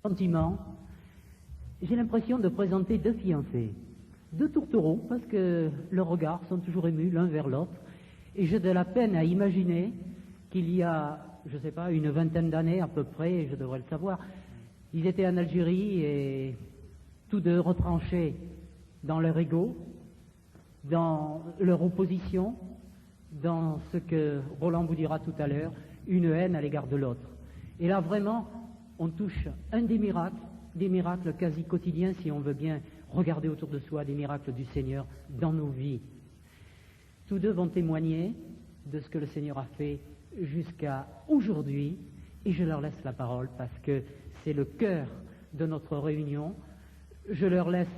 Sentiment, j'ai l'impression de présenter deux fiancés, deux tourtereaux, parce que leurs regards sont toujours émus l'un vers l'autre, et j'ai de la peine à imaginer qu'il y a, je ne sais pas, une vingtaine d'années à peu près, je devrais le savoir, ils étaient en Algérie et tous deux retranchés dans leur ego, dans leur opposition, dans ce que Roland vous dira tout à l'heure, une haine à l'égard de l'autre. Et là vraiment, on touche un des miracles quasi quotidiens, si on veut bien regarder autour de soi, des miracles du Seigneur dans nos vies. Tous deux vont témoigner de ce que le Seigneur a fait jusqu'à aujourd'hui, et je leur laisse la parole parce que c'est le cœur de notre réunion. Je leur laisse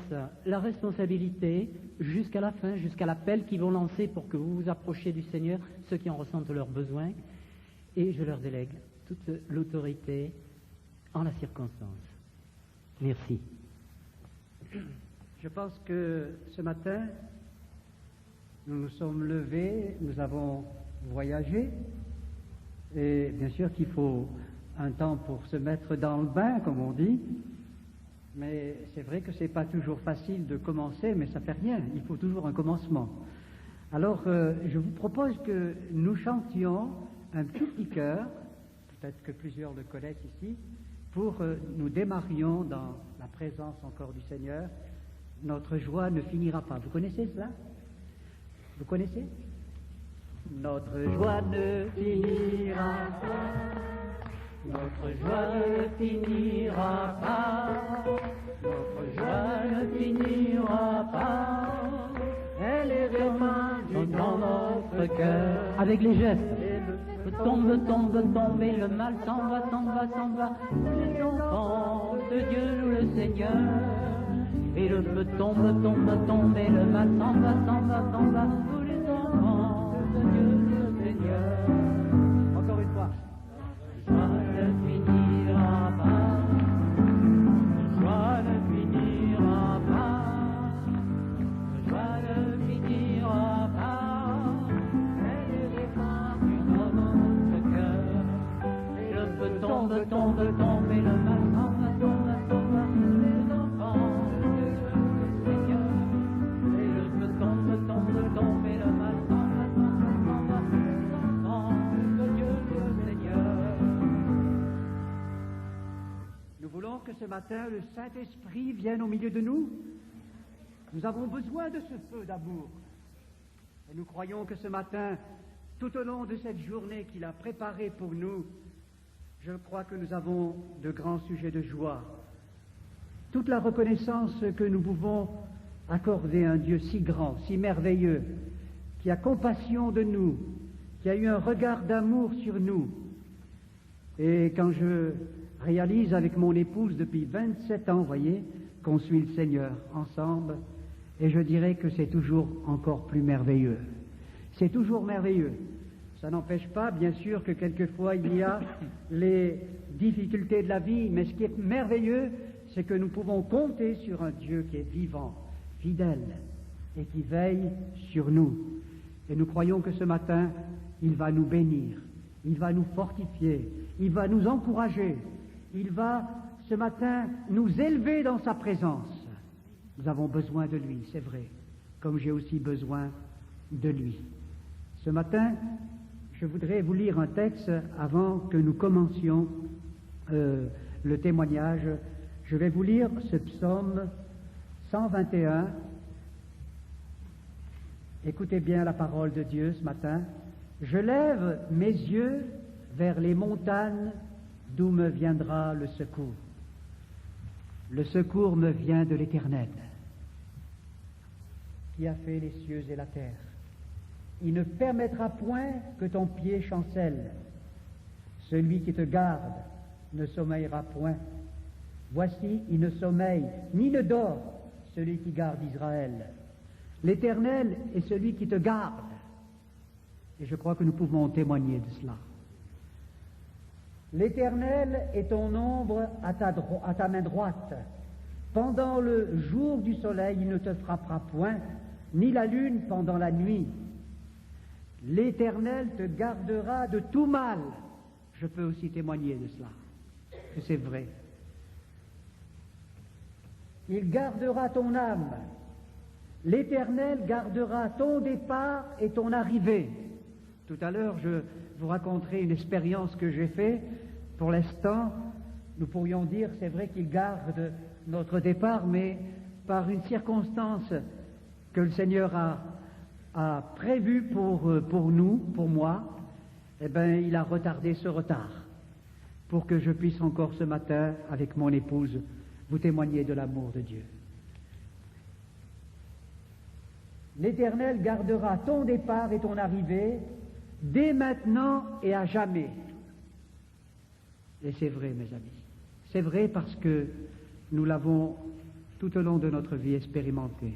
la responsabilité jusqu'à la fin, jusqu'à l'appel qu'ils vont lancer pour que vous vous approchiez du Seigneur, ceux qui en ressentent leurs besoins, et je leur délègue toute l'autorité en la circonstance. Merci. Je pense que ce matin, nous nous sommes levés, nous avons voyagé, et bien sûr qu'il faut un temps pour se mettre dans le bain, comme on dit, mais c'est vrai que c'est pas toujours facile de commencer, mais ça fait rien, il faut toujours un commencement. Alors, je vous propose que nous chantions un petit chœur, peut-être que plusieurs le connaissent ici, pour nous démarrions dans la présence encore du Seigneur. Notre joie ne finira pas. Vous connaissez cela? Vous connaissez? Notre joie ne finira pas. Notre joie ne finira pas. Notre joie ne finira pas. Elle est répandue dans notre cœur. Avec les gestes. Tombe, tombe, tombe, et le mal s'en va, s'en va, s'en va. Les enfants de Dieu louent le Seigneur. Et le feu tombe, tombe, tombe, et le mal s'en va, s'en va, s'en va. Tous les enfants de Dieu louent le Seigneur. Encore une fois. Joie ne finira pas. Joie ne finira pas. Joie ne finira pas. Elle est répandue dans notre cœur. Et le feu tombe, tombe, tombe, et le mal s'en va, s'en va, s'en va. Les enfants de Dieu louent le Seigneur. Et le feu tombe, tombe, tombe, et le mal s'en va, s'en va, s'en va. Les enfants de Dieu louent le Seigneur. Nous voulons que ce matin, le Saint-Esprit vienne au milieu de nous. Nous avons besoin de ce feu d'amour. Et nous croyons que ce matin, tout au long de cette journée qu'il a préparée pour nous, je crois que nous avons de grands sujets de joie. Toute la reconnaissance que nous pouvons accorder à un Dieu si grand, si merveilleux, qui a compassion de nous, qui a eu un regard d'amour sur nous. Et quand je réalise avec mon épouse depuis 27 ans, voyez, qu'on suit le Seigneur ensemble, et je dirais que c'est toujours encore plus merveilleux. C'est toujours merveilleux. Ça n'empêche pas, bien sûr, que quelquefois il y a les difficultés de la vie, mais ce qui est merveilleux, c'est que nous pouvons compter sur un Dieu qui est vivant, fidèle, et qui veille sur nous. Et nous croyons que ce matin, il va nous bénir, il va nous fortifier, il va nous encourager, il va, ce matin, nous élever dans sa présence. Nous avons besoin de lui, c'est vrai, comme j'ai aussi besoin de lui. Ce matin, je voudrais vous lire un texte avant que nous commencions le témoignage. Je vais vous lire ce psaume 121. Écoutez bien la parole de Dieu ce matin. Je lève mes yeux vers les montagnes d'où me viendra le secours. Le secours me vient de l'Éternel, qui a fait les cieux et la terre. Il ne permettra point que ton pied chancelle. Celui qui te garde ne sommeillera point. Voici, il ne sommeille ni ne dort, celui qui garde Israël. L'Éternel est celui qui te garde. Et je crois que nous pouvons témoigner de cela. L'Éternel est ton ombre à ta main droite. Pendant le jour du soleil, il ne te frappera point, ni la lune pendant la nuit. L'Éternel te gardera de tout mal. Je peux aussi témoigner de cela, que c'est vrai. il gardera ton âme. L'Éternel gardera ton départ et ton arrivée. Tout à l'heure, je vous raconterai une expérience que j'ai faite. Pour l'instant, nous pourrions dire, c'est vrai qu'il garde notre départ, mais par une circonstance que le Seigneur a prévue pour nous, pour moi, eh bien, il a retardé ce retard pour que je puisse encore ce matin, avec mon épouse, vous témoigner de l'amour de Dieu. L'Éternel gardera ton départ et ton arrivée, dès maintenant et à jamais. Et c'est vrai, mes amis. C'est vrai parce que nous l'avons tout au long de notre vie expérimenté.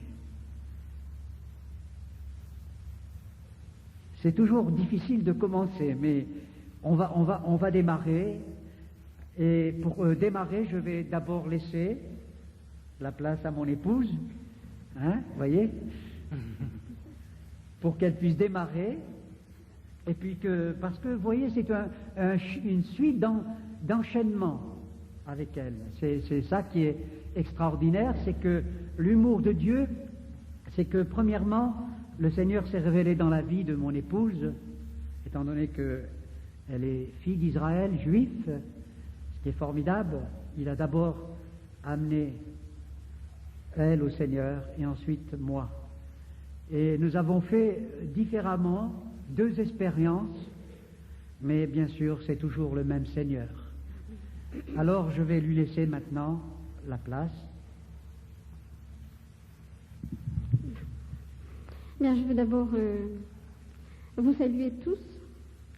C'est toujours difficile de commencer, mais on va démarrer. Et pour démarrer, je vais d'abord laisser la place à mon épouse, hein, voyez, pour qu'elle puisse démarrer. Et puis parce que, vous voyez, c'est une suite d'enchaînements avec elle. C'est ça qui est extraordinaire, c'est que l'humour de Dieu, c'est que premièrement, le Seigneur s'est révélé dans la vie de mon épouse, étant donné qu'elle est fille d'Israël, juif, ce qui est formidable. Il a d'abord amené elle au Seigneur et ensuite moi. Et nous avons fait différemment 2 expériences, mais bien sûr, c'est toujours le même Seigneur. Alors, je vais lui laisser maintenant la place. Bien, je veux d'abord vous saluer tous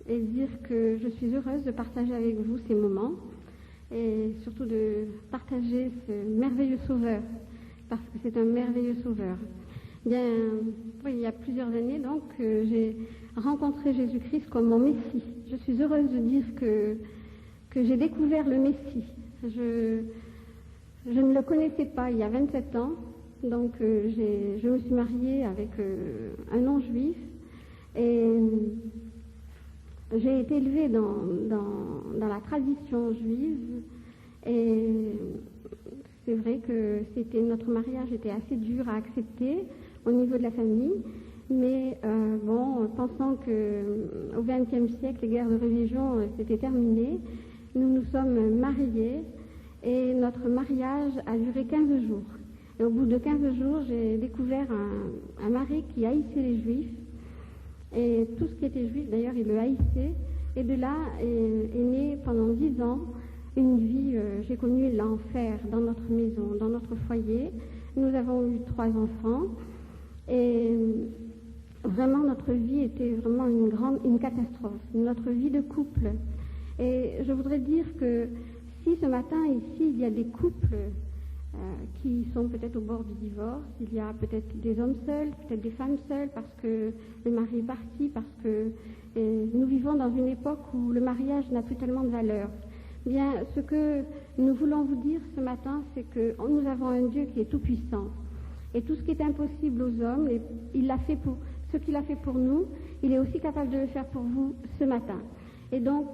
et dire que je suis heureuse de partager avec vous ces moments et surtout de partager ce merveilleux Sauveur, parce que c'est un merveilleux Sauveur. Bien, oui, il y a plusieurs années, donc, j'ai rencontré Jésus-Christ comme mon Messie. Je suis heureuse de dire que j'ai découvert le Messie. Je ne le connaissais pas il y a 27 ans, donc je me suis mariée avec un non-juif et j'ai été élevée dans la tradition juive et c'est vrai que notre mariage était assez dur à accepter au niveau de la famille, mais pensant qu'au XXe siècle, les guerres de religion s'étaient terminées, nous nous sommes mariés et notre mariage a duré 15 jours. Et au bout de 15 jours, j'ai découvert un mari qui haïssait les juifs, et tout ce qui était juif, d'ailleurs, il le haïssait, et de là est né pendant 10 ans une vie, j'ai connu l'enfer dans notre maison, dans notre foyer. Nous avons eu 3 enfants, et vraiment notre vie était vraiment une catastrophe, notre vie de couple. Et je voudrais dire que si ce matin ici il y a des couples qui sont peut-être au bord du divorce, il y a peut-être des hommes seuls, peut-être des femmes seules parce que le mari est parti, parce que nous vivons dans une époque où le mariage n'a plus tellement de valeur. Bien, ce que nous voulons vous dire ce matin, c'est que nous avons un Dieu qui est tout puissant. Et tout ce qui est impossible aux hommes, ce qu'il a fait pour nous, il est aussi capable de le faire pour vous ce matin. Et donc,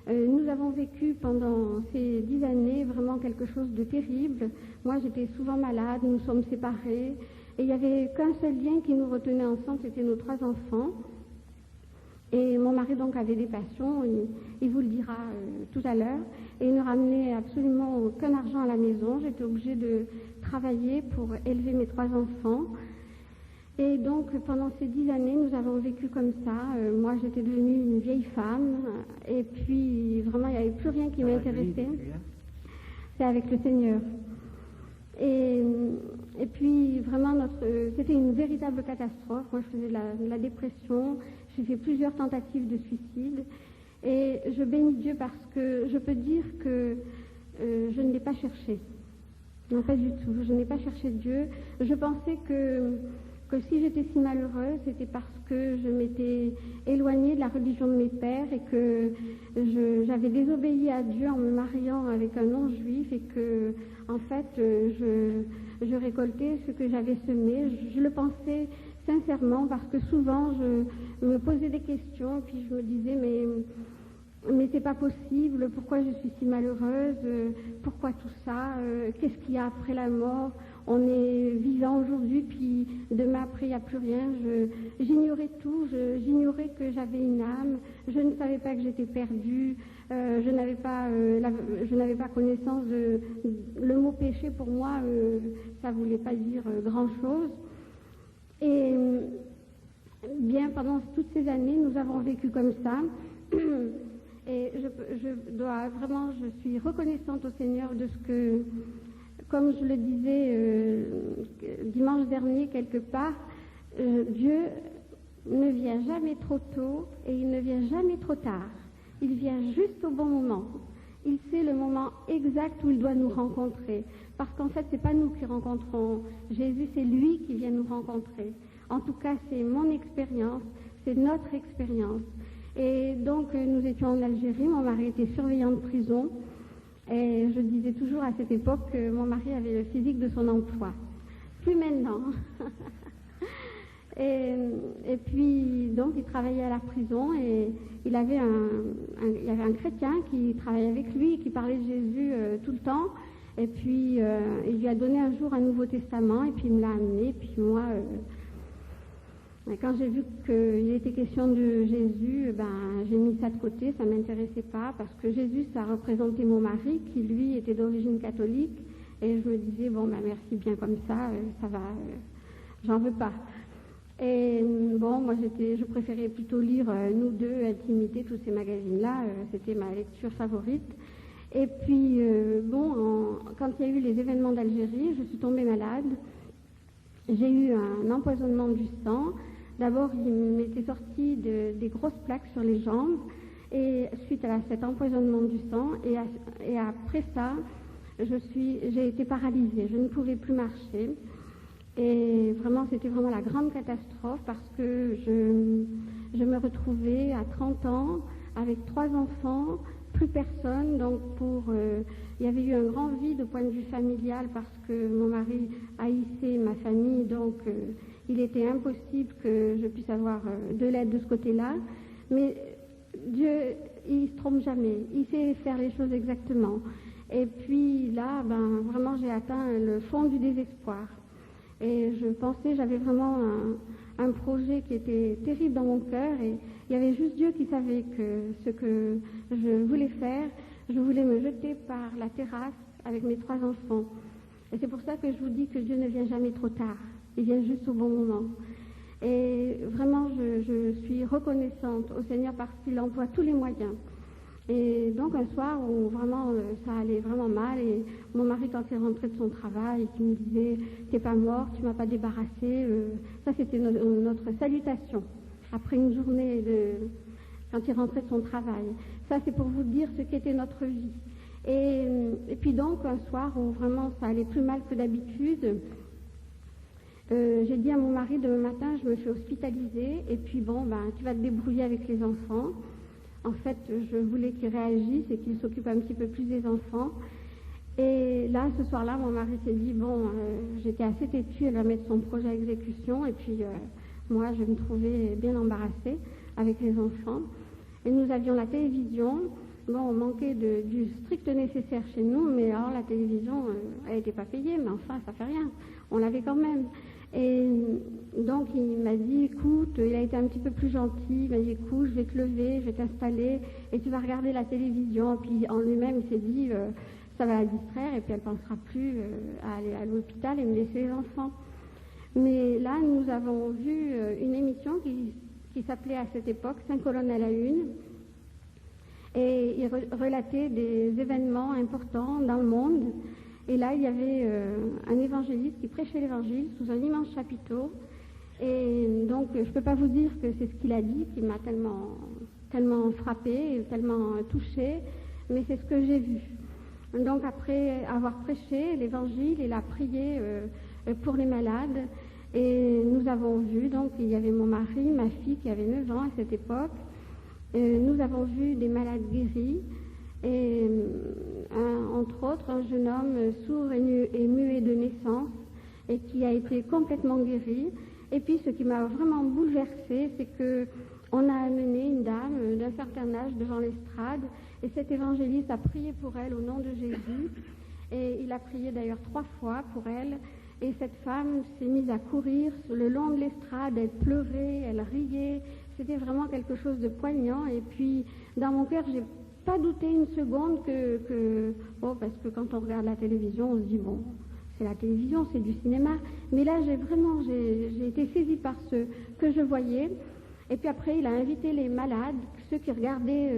nous avons vécu pendant ces 10 années vraiment quelque chose de terrible. Moi, j'étais souvent malade, nous sommes séparés, et il n'y avait qu'un seul lien qui nous retenait ensemble, c'était nos 3 enfants. Et mon mari donc avait des passions, il vous le dira tout à l'heure, et il ne ramenait absolument aucun argent à la maison. J'étais obligée de travailler pour élever mes 3 enfants. Et donc, pendant ces 10 années, nous avons vécu comme ça. Moi, j'étais devenue une vieille femme. Et puis, vraiment, il n'y avait plus rien qui m'intéressait. C'est avec le Seigneur. Et puis, vraiment, c'était une véritable catastrophe. Moi, je faisais de la dépression. J'ai fait plusieurs tentatives de suicide. Et je bénis Dieu parce que je peux dire que je ne l'ai pas cherché. Non, pas du tout. Je n'ai pas cherché Dieu. Je pensais que si j'étais si malheureuse, c'était parce que je m'étais éloignée de la religion de mes pères et que j'avais désobéi à Dieu en me mariant avec un non-juif et que, en fait, je récoltais ce que j'avais semé. Je le pensais sincèrement parce que souvent, je me posais des questions et puis je me disais, mais mais c'est pas possible, pourquoi je suis si malheureuse, pourquoi tout ça, qu'est-ce qu'il y a après la mort, on est vivant aujourd'hui, puis demain après il n'y a plus rien. J'ignorais tout, j'ignorais que j'avais une âme, je ne savais pas que j'étais perdue, je n'avais pas connaissance de... Le mot péché pour moi, ça ne voulait pas dire grand-chose. Et bien pendant toutes ces années, nous avons vécu comme ça. Et je suis reconnaissante au Seigneur de ce que, comme je le disais dimanche dernier quelque part, Dieu ne vient jamais trop tôt et il ne vient jamais trop tard. Il vient juste au bon moment. Il sait le moment exact où il doit nous rencontrer. Parce qu'en fait, c'est pas nous qui rencontrons Jésus, c'est lui qui vient nous rencontrer. En tout cas, c'est mon expérience, c'est notre expérience. Et donc, nous étions en Algérie, mon mari était surveillant de prison, et je disais toujours à cette époque que mon mari avait le physique de son emploi. Plus maintenant. et puis, donc, il travaillait à la prison, et il y avait un chrétien qui travaillait avec lui, qui parlait de Jésus tout le temps, et puis, il lui a donné un jour un Nouveau Testament, et puis il me l'a amené, et puis moi... Quand j'ai vu qu'il était question de Jésus, j'ai mis ça de côté, ça ne m'intéressait pas, parce que Jésus, ça représentait mon mari, qui lui était d'origine catholique, et je me disais, merci, bien comme ça va, j'en veux pas. Et bon, moi je préférais plutôt lire Nous deux, Intimité, tous ces magazines-là, c'était ma lecture favorite. Et puis, quand il y a eu les événements d'Algérie, je suis tombée malade, j'ai eu un empoisonnement du sang. D'abord, il m'était sorti des grosses plaques sur les jambes, et suite à cet empoisonnement du sang, et après ça, j'ai été paralysée, je ne pouvais plus marcher, et vraiment, c'était vraiment la grande catastrophe, parce que je me retrouvais à 30 ans, avec 3 enfants, plus personne, donc il y avait eu un grand vide au point de vue familial, parce que mon mari haïssait ma famille, donc... il était impossible que je puisse avoir de l'aide de ce côté-là, mais Dieu, il ne se trompe jamais, il sait faire les choses exactement. Et puis là, vraiment, j'ai atteint le fond du désespoir. Et j'avais vraiment un projet qui était terrible dans mon cœur, et il y avait juste Dieu qui savait que ce que je voulais faire, je voulais me jeter par la terrasse avec mes 3 enfants. Et c'est pour ça que je vous dis que Dieu ne vient jamais trop tard. Il vient juste au bon moment. Et vraiment, je suis reconnaissante au Seigneur parce qu'il emploie tous les moyens. Et donc, un soir où vraiment ça allait vraiment mal, et mon mari, quand il rentrait de son travail, qui me disait « T'es pas mort, tu m'as pas débarrassé », ça c'était notre salutation après une journée quand il rentrait de son travail. Ça, c'est pour vous dire ce qu'était notre vie. Et puis donc, un soir où vraiment ça allait plus mal que d'habitude, j'ai dit à mon mari, demain matin, je me fais hospitaliser, et puis tu vas te débrouiller avec les enfants. En fait, je voulais qu'il réagisse et qu'il s'occupe un petit peu plus des enfants. Et là, ce soir-là, mon mari s'est dit, j'étais assez têtue, elle va mettre son projet à exécution, et puis moi, je me trouvais bien embarrassée avec les enfants. Et nous avions la télévision. On manquait du strict nécessaire chez nous, mais alors la télévision, elle n'était pas payée, mais enfin, ça fait rien. On l'avait quand même. Et donc, il m'a dit, écoute, il a été un petit peu plus gentil, il m'a dit, écoute, je vais te lever, je vais t'installer, et tu vas regarder la télévision. Puis en lui-même, il s'est dit, ça va la distraire, et puis elle ne pensera plus à aller à l'hôpital et me laisser les enfants. Mais là, nous avons vu une émission qui s'appelait à cette époque « 5 colonnes à la une », et il relatait des événements importants dans le monde. Et là, il y avait un évangéliste qui prêchait l'évangile sous un immense chapiteau. Et donc, je ne peux pas vous dire que c'est ce qu'il a dit qui m'a tellement frappée, tellement touchée, mais c'est ce que j'ai vu. Donc, après avoir prêché l'évangile, il a prié pour les malades. Et nous avons vu, donc, il y avait mon mari, ma fille qui avait 9 ans à cette époque. Nous avons vu des malades guéris. Et entre autres un jeune homme sourd et muet de naissance, et qui a été complètement guéri. Et puis ce qui m'a vraiment bouleversée, c'est que on a amené une dame d'un certain âge devant l'estrade et cet évangéliste a prié pour elle au nom de Jésus. Et il a prié d'ailleurs 3 fois pour elle. Et cette femme s'est mise à courir le long de l'estrade, elle pleurait, elle riait. C'était vraiment quelque chose de poignant. Et puis, dans mon cœur, j'ai pas douté une seconde bon, parce que quand on regarde la télévision, on se dit, bon, c'est la télévision, c'est du cinéma. Mais là, j'ai été saisie par ce que je voyais. Et puis après, il a invité les malades, ceux qui regardaient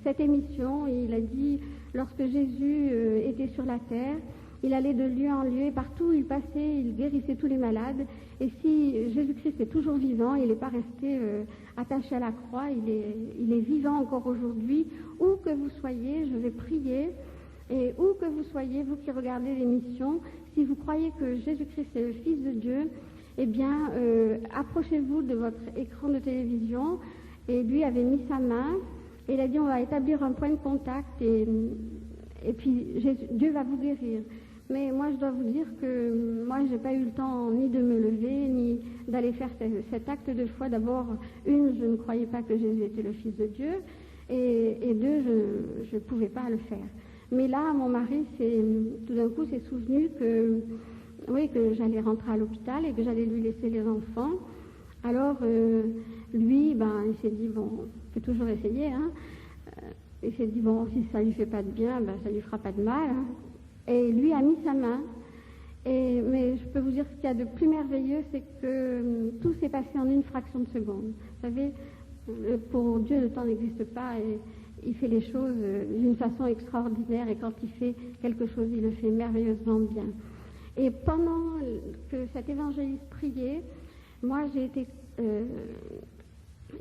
cette émission. Et il a dit, lorsque Jésus était sur la terre, il allait de lieu en lieu, et partout où il passait, il guérissait tous les malades. Et si Jésus-Christ est toujours vivant, il n'est pas resté attaché à la croix, il est vivant encore aujourd'hui. Où que vous soyez, je vais prier. Et où que vous soyez, vous qui regardez l'émission, si vous croyez que Jésus-Christ est le Fils de Dieu, eh bien, approchez-vous de votre écran de télévision. Et lui avait mis sa main, et il a dit, on va établir un point de contact, et puis Dieu va vous guérir. Mais moi, je dois vous dire que moi, je n'ai pas eu le temps ni de me lever, ni d'aller faire cet acte de foi. D'abord, je ne croyais pas que Jésus était le Fils de Dieu, et 2, je ne pouvais pas le faire. Mais là, mon mari, tout d'un coup, s'est souvenu que j'allais rentrer à l'hôpital et que j'allais lui laisser les enfants. Alors, lui, il s'est dit, bon, on peut toujours essayer, hein. Il s'est dit, bon, si ça ne lui fait pas de bien, ça ne lui fera pas de mal, hein. Et lui a mis sa main. Mais je peux vous dire ce qu'il y a de plus merveilleux, c'est que tout s'est passé en une fraction de seconde. Vous savez, pour Dieu, le temps n'existe pas et il fait les choses d'une façon extraordinaire. Et quand il fait quelque chose, il le fait merveilleusement bien. Et pendant que cet évangéliste priait, moi, j'ai été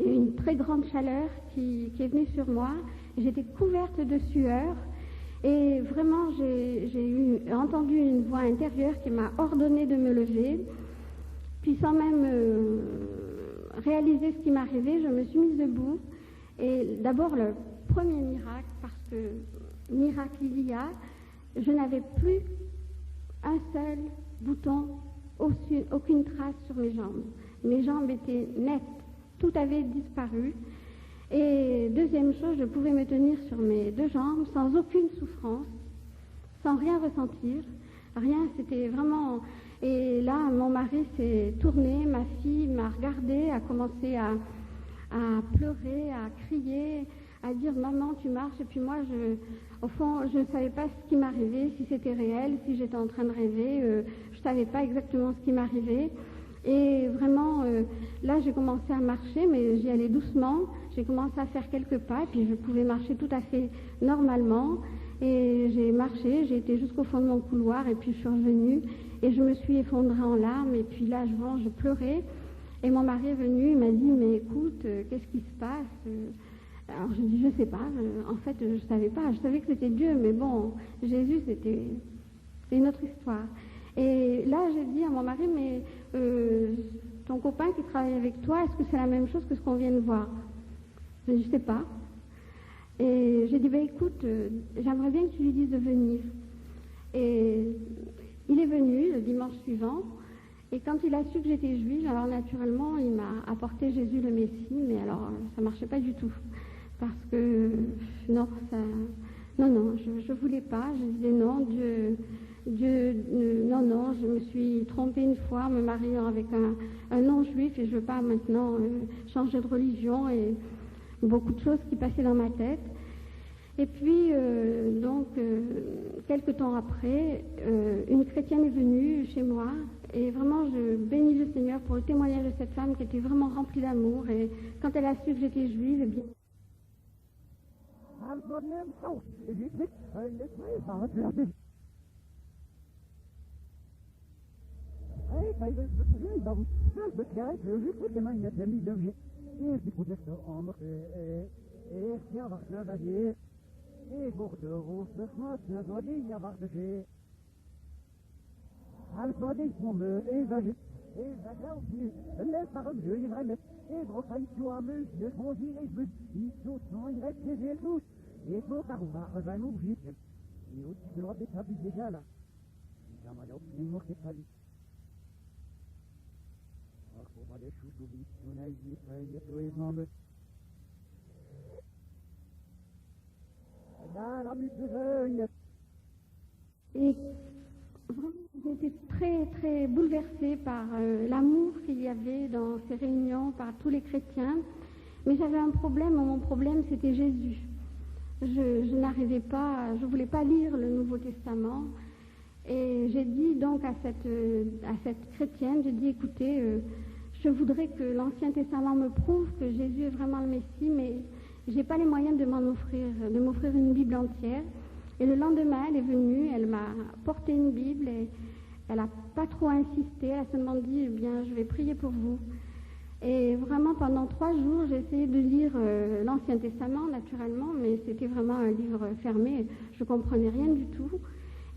une très grande chaleur qui est venue sur moi. J'étais couverte de sueur. Et vraiment, j'ai entendu une voix intérieure qui m'a ordonné de me lever. Puis sans même réaliser ce qui m'arrivait, je me suis mise debout. Et d'abord, le premier miracle, parce que miracle il y a, je n'avais plus un seul bouton, aucune trace sur mes jambes. Mes jambes étaient nettes, tout avait disparu. Et deuxième chose, je pouvais me tenir sur mes 2 jambes sans aucune souffrance, sans rien ressentir, rien, c'était vraiment... Et là, mon mari s'est tourné, ma fille m'a regardé, a commencé à pleurer, à crier, à dire « Maman, tu marches ». Et puis moi, au fond, je ne savais pas ce qui m'arrivait, si c'était réel, si j'étais en train de rêver, je ne savais pas exactement ce qui m'arrivait. Et vraiment, là, j'ai commencé à marcher, mais j'y allais doucement. J'ai commencé à faire quelques pas, et puis je pouvais marcher tout à fait normalement. Et j'ai marché, j'ai été jusqu'au fond de mon couloir, et puis je suis revenue, et je me suis effondrée en larmes, et puis là, je pleurais. Et mon mari est venu, il m'a dit, mais écoute, qu'est-ce qui se passe? Alors je dis, je sais pas, en fait, je savais pas, je savais que c'était Dieu, mais bon, Jésus, c'est une autre histoire. Et là, j'ai dit à mon mari, mais ton copain qui travaille avec toi, est-ce que c'est la même chose que ce qu'on vient de voir? Je ne sais pas. Et j'ai dit, écoute, j'aimerais bien que tu lui dises de venir. Et il est venu le dimanche suivant, et quand il a su que j'étais juive, alors naturellement, il m'a apporté Jésus le Messie, mais alors ça ne marchait pas du tout. Parce que, non, je ne voulais pas, je disais non, non, je me suis trompée une fois en me mariant avec un non-juif et je ne veux pas maintenant changer de religion et beaucoup de choses qui passaient dans ma tête. Et puis, quelques temps après, une chrétienne est venue chez moi et vraiment je bénis le Seigneur pour le témoignage de cette femme qui était vraiment remplie d'amour et quand elle a su que j'étais juive, eh bien... Et vraiment, j'ai été très, très bouleversée par l'amour qu'il y avait dans ces réunions par tous les chrétiens. Mais j'avais un problème, mon problème c'était Jésus. Je n'arrivais pas, je ne voulais pas lire le Nouveau Testament. Et j'ai dit donc à cette chrétienne, j'ai dit écoutez, je voudrais que l'Ancien Testament me prouve que Jésus est vraiment le Messie, mais je n'ai pas les moyens de m'offrir une Bible entière. Et le lendemain, elle est venue, elle m'a porté une Bible et elle n'a pas trop insisté, elle a seulement dit eh bien, je vais prier pour vous. Et vraiment, pendant 3 jours, j'ai essayé de lire l'Ancien Testament, naturellement, mais c'était vraiment un livre fermé, je ne comprenais rien du tout.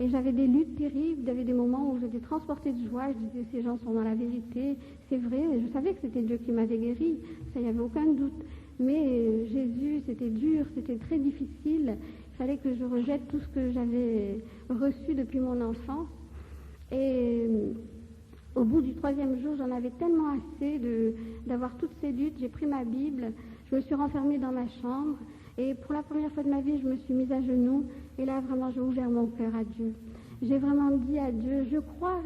Et j'avais des luttes terribles, il y avait des moments où j'étais transportée de joie, je disais ces gens sont dans la vérité, c'est vrai, et je savais que c'était Dieu qui m'avait guéri, ça il n'y avait aucun doute. Mais Jésus, c'était dur, c'était très difficile, il fallait que je rejette tout ce que j'avais reçu depuis mon enfance. Et au bout du 3e jour, j'en avais tellement assez d'avoir toutes ces luttes, j'ai pris ma Bible, je me suis renfermée dans ma chambre, et pour la première fois de ma vie, je me suis mise à genoux, et là, vraiment, j'ai ouvert mon cœur à Dieu. J'ai vraiment dit à Dieu, je crois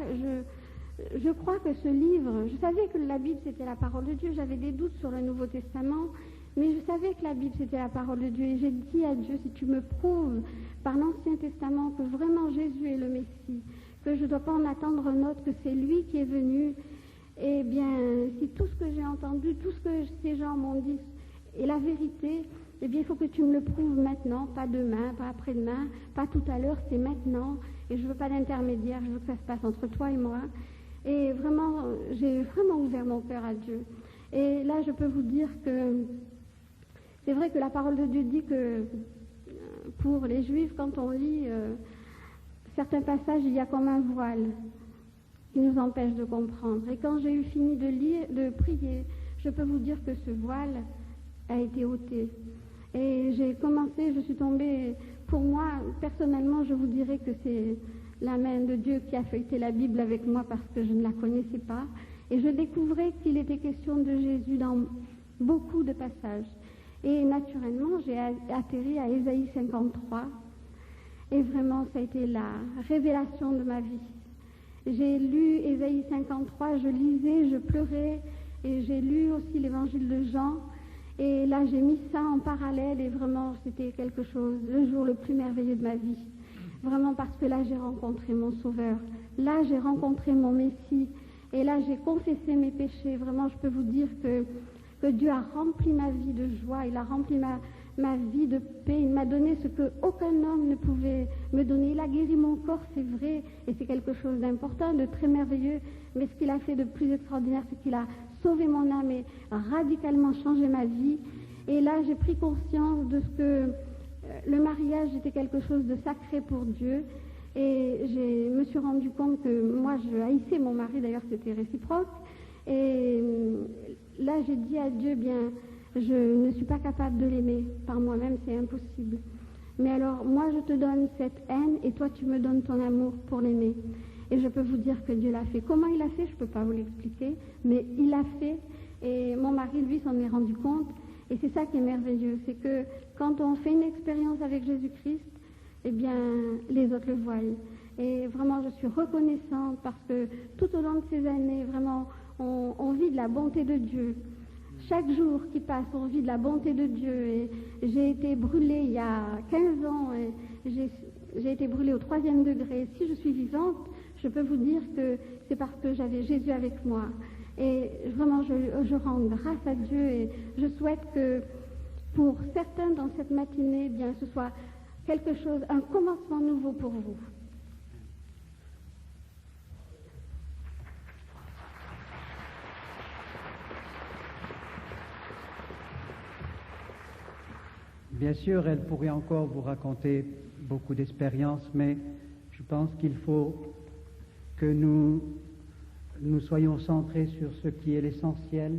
que ce livre, je savais que la Bible, c'était la parole de Dieu, j'avais des doutes sur le Nouveau Testament, mais je savais que la Bible, c'était la parole de Dieu, et j'ai dit à Dieu, si tu me prouves par l'Ancien Testament que vraiment Jésus est le Messie, que je ne dois pas en attendre un autre, que c'est lui qui est venu, eh bien, si tout ce que j'ai entendu, tout ce que ces gens m'ont dit est la vérité, eh bien, il faut que tu me le prouves maintenant, pas demain, pas après-demain, pas tout à l'heure, c'est maintenant. Et je ne veux pas d'intermédiaire, je veux que ça se passe entre toi et moi. Et vraiment, j'ai vraiment ouvert mon cœur à Dieu. Et là, je peux vous dire que c'est vrai que la parole de Dieu dit que pour les Juifs, quand on lit certains passages, il y a comme un voile qui nous empêche de comprendre. Et quand j'ai eu fini de prier, je peux vous dire que ce voile a été ôté. Et j'ai commencé, je suis tombée, pour moi, personnellement, je vous dirais que c'est la main de Dieu qui a feuilleté la Bible avec moi parce que je ne la connaissais pas. Et je découvrais qu'il était question de Jésus dans beaucoup de passages. Et naturellement, j'ai atterri à Ésaïe 53. Et vraiment, ça a été la révélation de ma vie. J'ai lu Ésaïe 53, je lisais, je pleurais, et j'ai lu aussi l'évangile de Jean. Et là, j'ai mis ça en parallèle et vraiment, c'était quelque chose, le jour le plus merveilleux de ma vie. Vraiment parce que là, j'ai rencontré mon Sauveur. Là, j'ai rencontré mon Messie. Et là, j'ai confessé mes péchés. Vraiment, je peux vous dire que Dieu a rempli ma vie de joie. Il a rempli ma vie de paix. Il m'a donné ce qu'aucun homme ne pouvait me donner. Il a guéri mon corps, c'est vrai. Et c'est quelque chose d'important, de très merveilleux. Mais ce qu'il a fait de plus extraordinaire, c'est qu'il a sauvé mon âme et radicalement changé ma vie. Et là, j'ai pris conscience de ce que le mariage était quelque chose de sacré pour Dieu. Et je me suis rendu compte que moi, je haïssais mon mari, d'ailleurs c'était réciproque. Et là, j'ai dit à Dieu, bien, je ne suis pas capable de l'aimer par moi-même, c'est impossible. Mais alors, moi, je te donne cette haine et toi, tu me donnes ton amour pour l'aimer. Et je peux vous dire que Dieu l'a fait. Comment il a fait, je ne peux pas vous l'expliquer, mais il l'a fait. Et mon mari, lui, s'en est rendu compte. Et c'est ça qui est merveilleux, c'est que quand on fait une expérience avec Jésus-Christ, eh bien, les autres le voient. Et vraiment, je suis reconnaissante parce que tout au long de ces années, vraiment, on vit de la bonté de Dieu. Chaque jour qui passe, on vit de la bonté de Dieu. Et j'ai été brûlée il y a 15 ans. Et j'ai été brûlée au 3e degré. Si je suis vivante, je peux vous dire que c'est parce que j'avais Jésus avec moi. Et vraiment, je rends grâce à Dieu et je souhaite que pour certains dans cette matinée, eh bien, ce soit quelque chose, un commencement nouveau pour vous. Bien sûr, elle pourrait encore vous raconter beaucoup d'expériences, mais je pense qu'il faut que nous soyons centrés sur ce qui est l'essentiel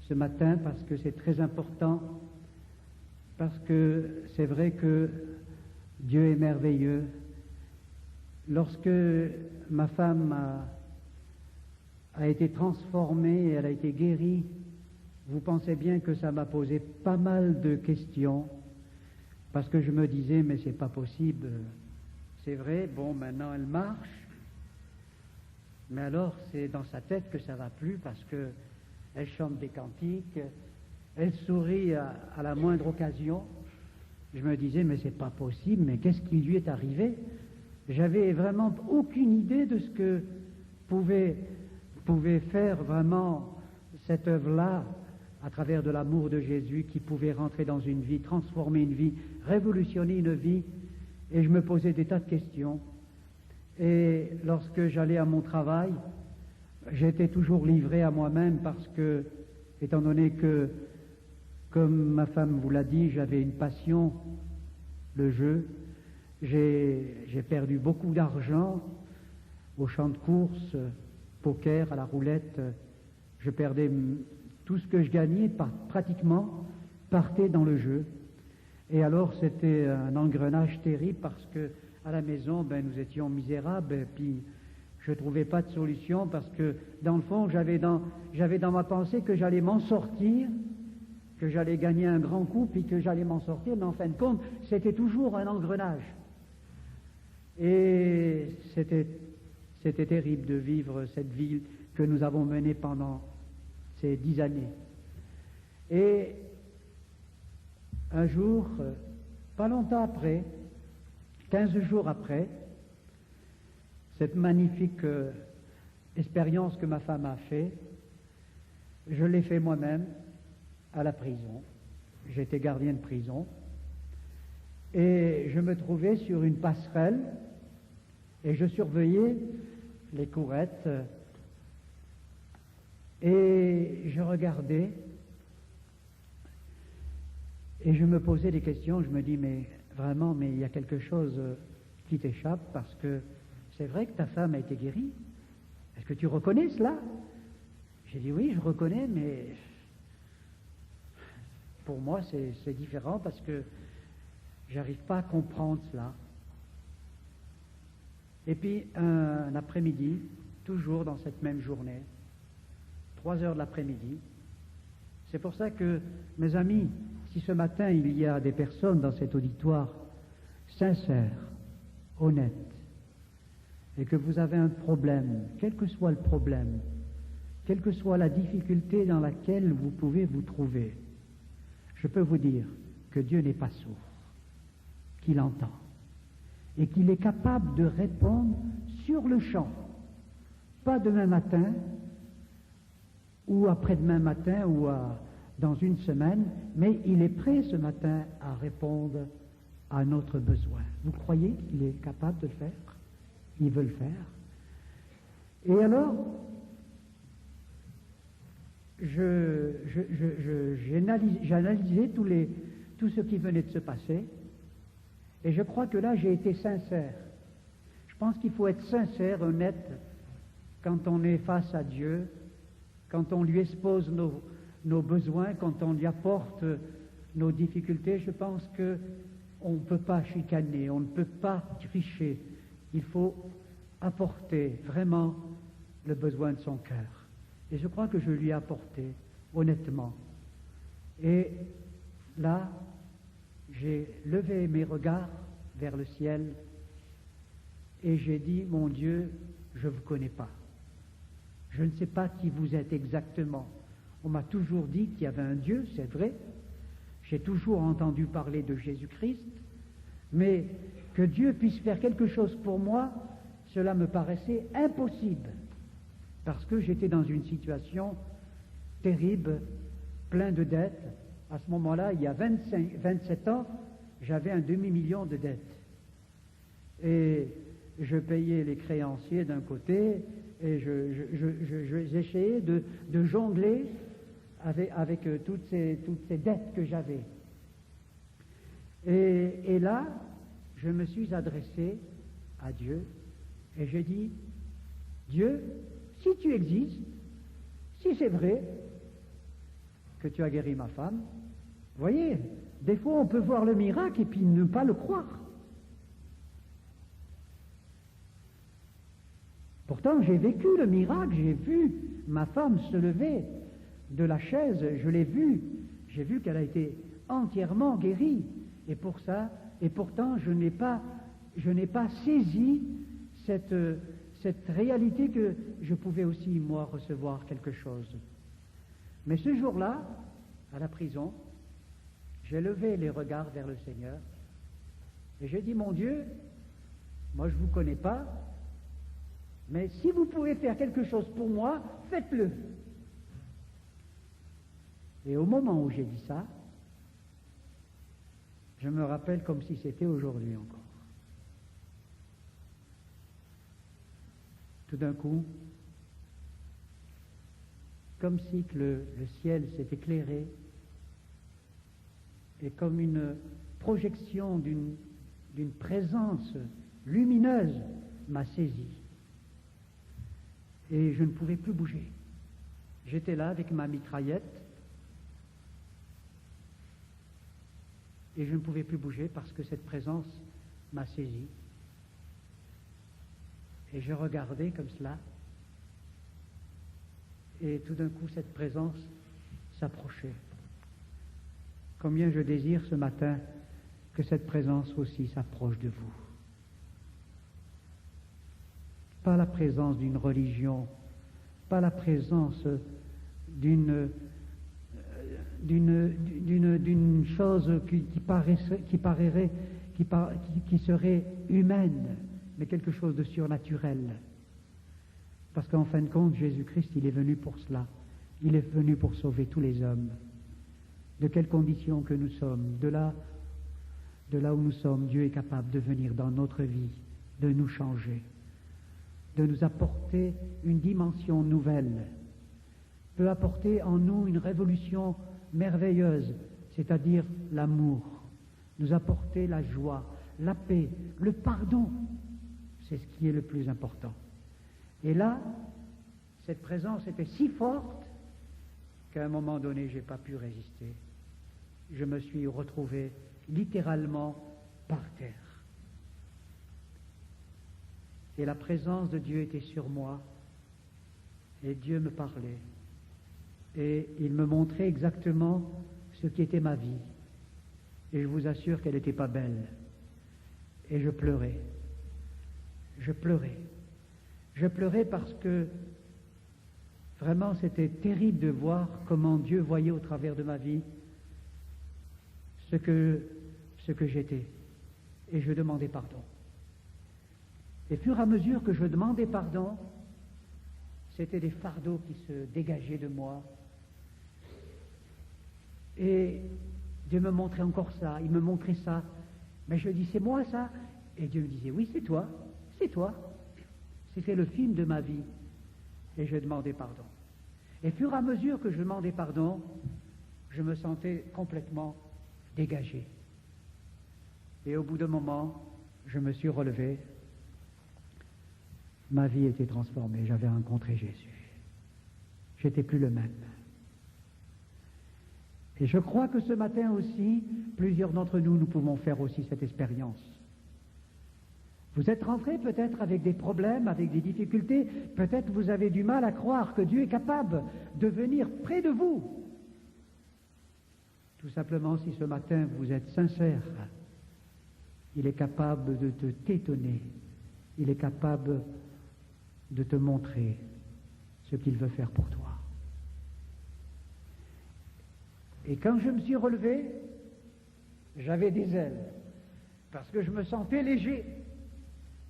ce matin, parce que c'est très important, parce que c'est vrai que Dieu est merveilleux. Lorsque ma femme a été transformée, elle a été guérie, vous pensez bien que ça m'a posé pas mal de questions, parce que je me disais, mais c'est pas possible, c'est vrai, bon, maintenant elle marche, mais alors c'est dans sa tête que ça va plus, parce que elle chante des cantiques, elle sourit à la moindre occasion. Je me disais, mais c'est pas possible, mais qu'est-ce qui lui est arrivé? J'avais vraiment aucune idée de ce que pouvait faire vraiment cette œuvre-là à travers de l'amour de Jésus qui pouvait rentrer dans une vie, transformer une vie, révolutionner une vie. Et je me posais des tas de questions. Et lorsque j'allais à mon travail, j'étais toujours livré à moi-même parce que, étant donné que, comme ma femme vous l'a dit, j'avais une passion, le jeu. J'ai perdu beaucoup d'argent au champ de course, poker, à la roulette. Je perdais tout ce que je gagnais, pratiquement, partait dans le jeu. Et alors c'était un engrenage terrible parce que à la maison, nous étions misérables et puis je ne trouvais pas de solution parce que dans le fond, j'avais dans ma pensée que j'allais m'en sortir, que j'allais gagner un grand coup puis que j'allais m'en sortir, mais en fin de compte, c'était toujours un engrenage. Et c'était terrible de vivre cette vie que nous avons menée pendant ces 10 années. Et un jour, pas longtemps après, 15 jours après, cette magnifique expérience que ma femme a fait, je l'ai fait moi-même à la prison. J'étais gardien de prison et je me trouvais sur une passerelle et je surveillais les courettes et je regardais et je me posais des questions. Je me dis, mais vraiment, mais il y a quelque chose qui t'échappe parce que c'est vrai que ta femme a été guérie. Est-ce que tu reconnais cela? J'ai dit oui, je reconnais, mais pour moi c'est différent parce que j'arrive pas à comprendre cela. Et puis un après-midi, toujours dans cette même journée, 3 heures de l'après-midi, c'est pour ça que, mes amis, si ce matin il y a des personnes dans cet auditoire sincères, honnêtes, et que vous avez un problème, quel que soit le problème, quelle que soit la difficulté dans laquelle vous pouvez vous trouver, je peux vous dire que Dieu n'est pas sourd, qu'il entend, et qu'il est capable de répondre sur le champ, pas demain matin, ou après-demain matin, ou dans une semaine, mais il est prêt ce matin à répondre à notre besoin. Vous croyez qu'il est capable de le faire? Il veut le faire. Et alors, j'ai analysé tout ce qui venait de se passer, et je crois que là, j'ai été sincère. Je pense qu'il faut être sincère, honnête, quand on est face à Dieu, quand on lui expose nos besoins, quand on lui apporte nos difficultés. Je pense qu'on ne peut pas chicaner, on ne peut pas tricher. Il faut apporter vraiment le besoin de son cœur. Et je crois que je lui ai apporté, honnêtement. Et là, j'ai levé mes regards vers le ciel et j'ai dit, mon Dieu, je ne vous connais pas. Je ne sais pas qui vous êtes exactement. On m'a toujours dit qu'il y avait un Dieu, c'est vrai. J'ai toujours entendu parler de Jésus-Christ, mais que Dieu puisse faire quelque chose pour moi, cela me paraissait impossible, parce que j'étais dans une situation terrible, plein de dettes. À ce moment-là, il y a 27 ans, j'avais un demi-million de dettes. Et je payais les créanciers d'un côté, et j'essayais de jongler avec toutes ces dettes que j'avais. Et là, je me suis adressé à Dieu et j'ai dit, Dieu, si tu existes, si c'est vrai que tu as guéri ma femme, voyez, des fois on peut voir le miracle et puis ne pas le croire. pourtant, j'ai vécu le miracle, j'ai vu ma femme se lever de la chaise, je l'ai vue, j'ai vu qu'elle a été entièrement guérie. Et pour ça, et pourtant, je n'ai pas saisi cette réalité que je pouvais aussi, moi, recevoir quelque chose. Mais ce jour-là, à la prison, j'ai levé les regards vers le Seigneur et j'ai dit, mon Dieu, moi je ne vous connais pas, mais si vous pouvez faire quelque chose pour moi, faites-le. Et au moment où j'ai dit ça, je me rappelle comme si c'était aujourd'hui encore. Tout d'un coup, comme si que le ciel s'est éclairé et comme une projection d'une présence lumineuse m'a saisi. Et je ne pouvais plus bouger. J'étais là avec ma mitraillette et je ne pouvais plus bouger parce que cette présence m'a saisi. Et je regardais comme cela et tout d'un coup cette présence s'approchait. Combien je désire ce matin que cette présence aussi s'approche de vous. Pas la présence d'une religion, pas la présence d'une chose qui serait humaine, mais quelque chose de surnaturel. Parce qu'en fin de compte, Jésus-Christ, il est venu pour cela. Il est venu pour sauver tous les hommes. De quelles conditions que nous sommes, de là où nous sommes, Dieu est capable de venir dans notre vie, de nous changer, de nous apporter une dimension nouvelle, peut apporter en nous une révolution merveilleuse, c'est-à-dire l'amour, nous apporter la joie, la paix, le pardon. C'est ce qui est le plus important. Et là, cette présence était si forte qu'à un moment donné, je n'ai pas pu résister. Je me suis retrouvé littéralement par terre. Et la présence de Dieu était sur moi, et Dieu me parlait. Et il me montrait exactement ce qui était ma vie. Et je vous assure qu'elle n'était pas belle. Et je pleurais. Je pleurais. Je pleurais parce que vraiment c'était terrible de voir comment Dieu voyait au travers de ma vie ce que j'étais. Et je demandais pardon. Et fur et à mesure que je demandais pardon, c'était des fardeaux qui se dégageaient de moi. Et Dieu me montrait encore ça, il me montrait ça. Mais je dis, c'est moi ça? Et Dieu me disait, oui, c'est toi, c'est toi. C'était le film de ma vie. Et je demandais pardon. Et fur et à mesure que je demandais pardon, je me sentais complètement dégagé. Et au bout d'un moment, je me suis relevé. Ma vie était transformée. J'avais rencontré Jésus. J'étais plus le même. Et je crois que ce matin aussi, plusieurs d'entre nous, nous pouvons faire aussi cette expérience. Vous êtes rentrés peut-être avec des problèmes, avec des difficultés, peut-être vous avez du mal à croire que Dieu est capable de venir près de vous. Tout simplement, si ce matin vous êtes sincère, il est capable de t'étonner, il est capable de te montrer ce qu'il veut faire pour toi. Et quand je me suis relevé, j'avais des ailes, parce que je me sentais léger,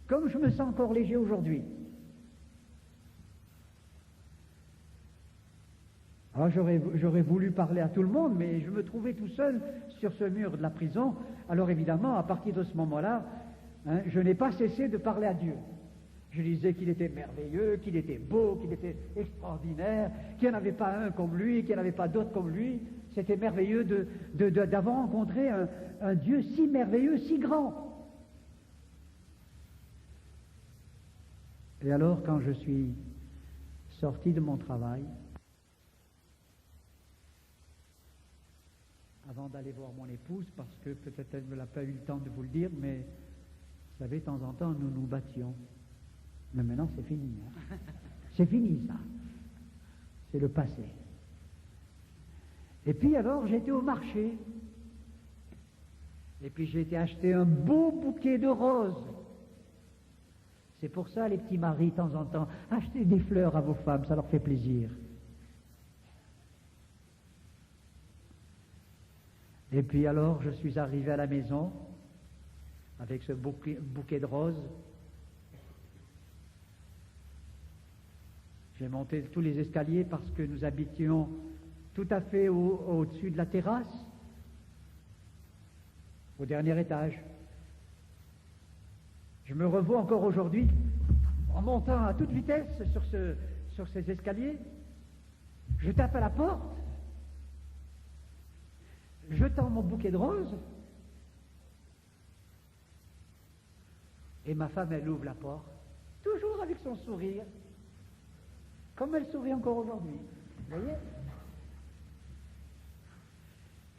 comme je me sens encore léger aujourd'hui. Alors j'aurais voulu parler à tout le monde, mais je me trouvais tout seul sur ce mur de la prison. Alors évidemment, à partir de ce moment-là, je n'ai pas cessé de parler à Dieu. Je disais qu'il était merveilleux, qu'il était beau, qu'il était extraordinaire, qu'il n'y en avait pas un comme lui, qu'il n'y en avait pas d'autre comme lui. C'était merveilleux d'avoir rencontré un Dieu si merveilleux, si grand. Et alors, quand je suis sorti de mon travail, avant d'aller voir mon épouse, parce que peut-être elle ne l'a pas eu le temps de vous le dire, mais vous savez, de temps en temps, nous nous battions. Mais maintenant, c'est fini. Hein. C'est fini, ça. C'est le passé. Et puis alors, j'étais au marché. Et puis j'ai été acheter un beau bouquet de roses. C'est pour ça, les petits maris, de temps en temps, achetez des fleurs à vos femmes, ça leur fait plaisir. Et puis alors, je suis arrivé à la maison avec ce bouquet de roses. J'ai monté tous les escaliers parce que nous habitions tout à fait au-dessus de la terrasse, au dernier étage. Je me revois encore aujourd'hui en montant à toute vitesse sur ces escaliers. Je tape à la porte, je tends mon bouquet de roses, et ma femme, elle ouvre la porte, toujours avec son sourire, comme elle sourit encore aujourd'hui. Vous voyez?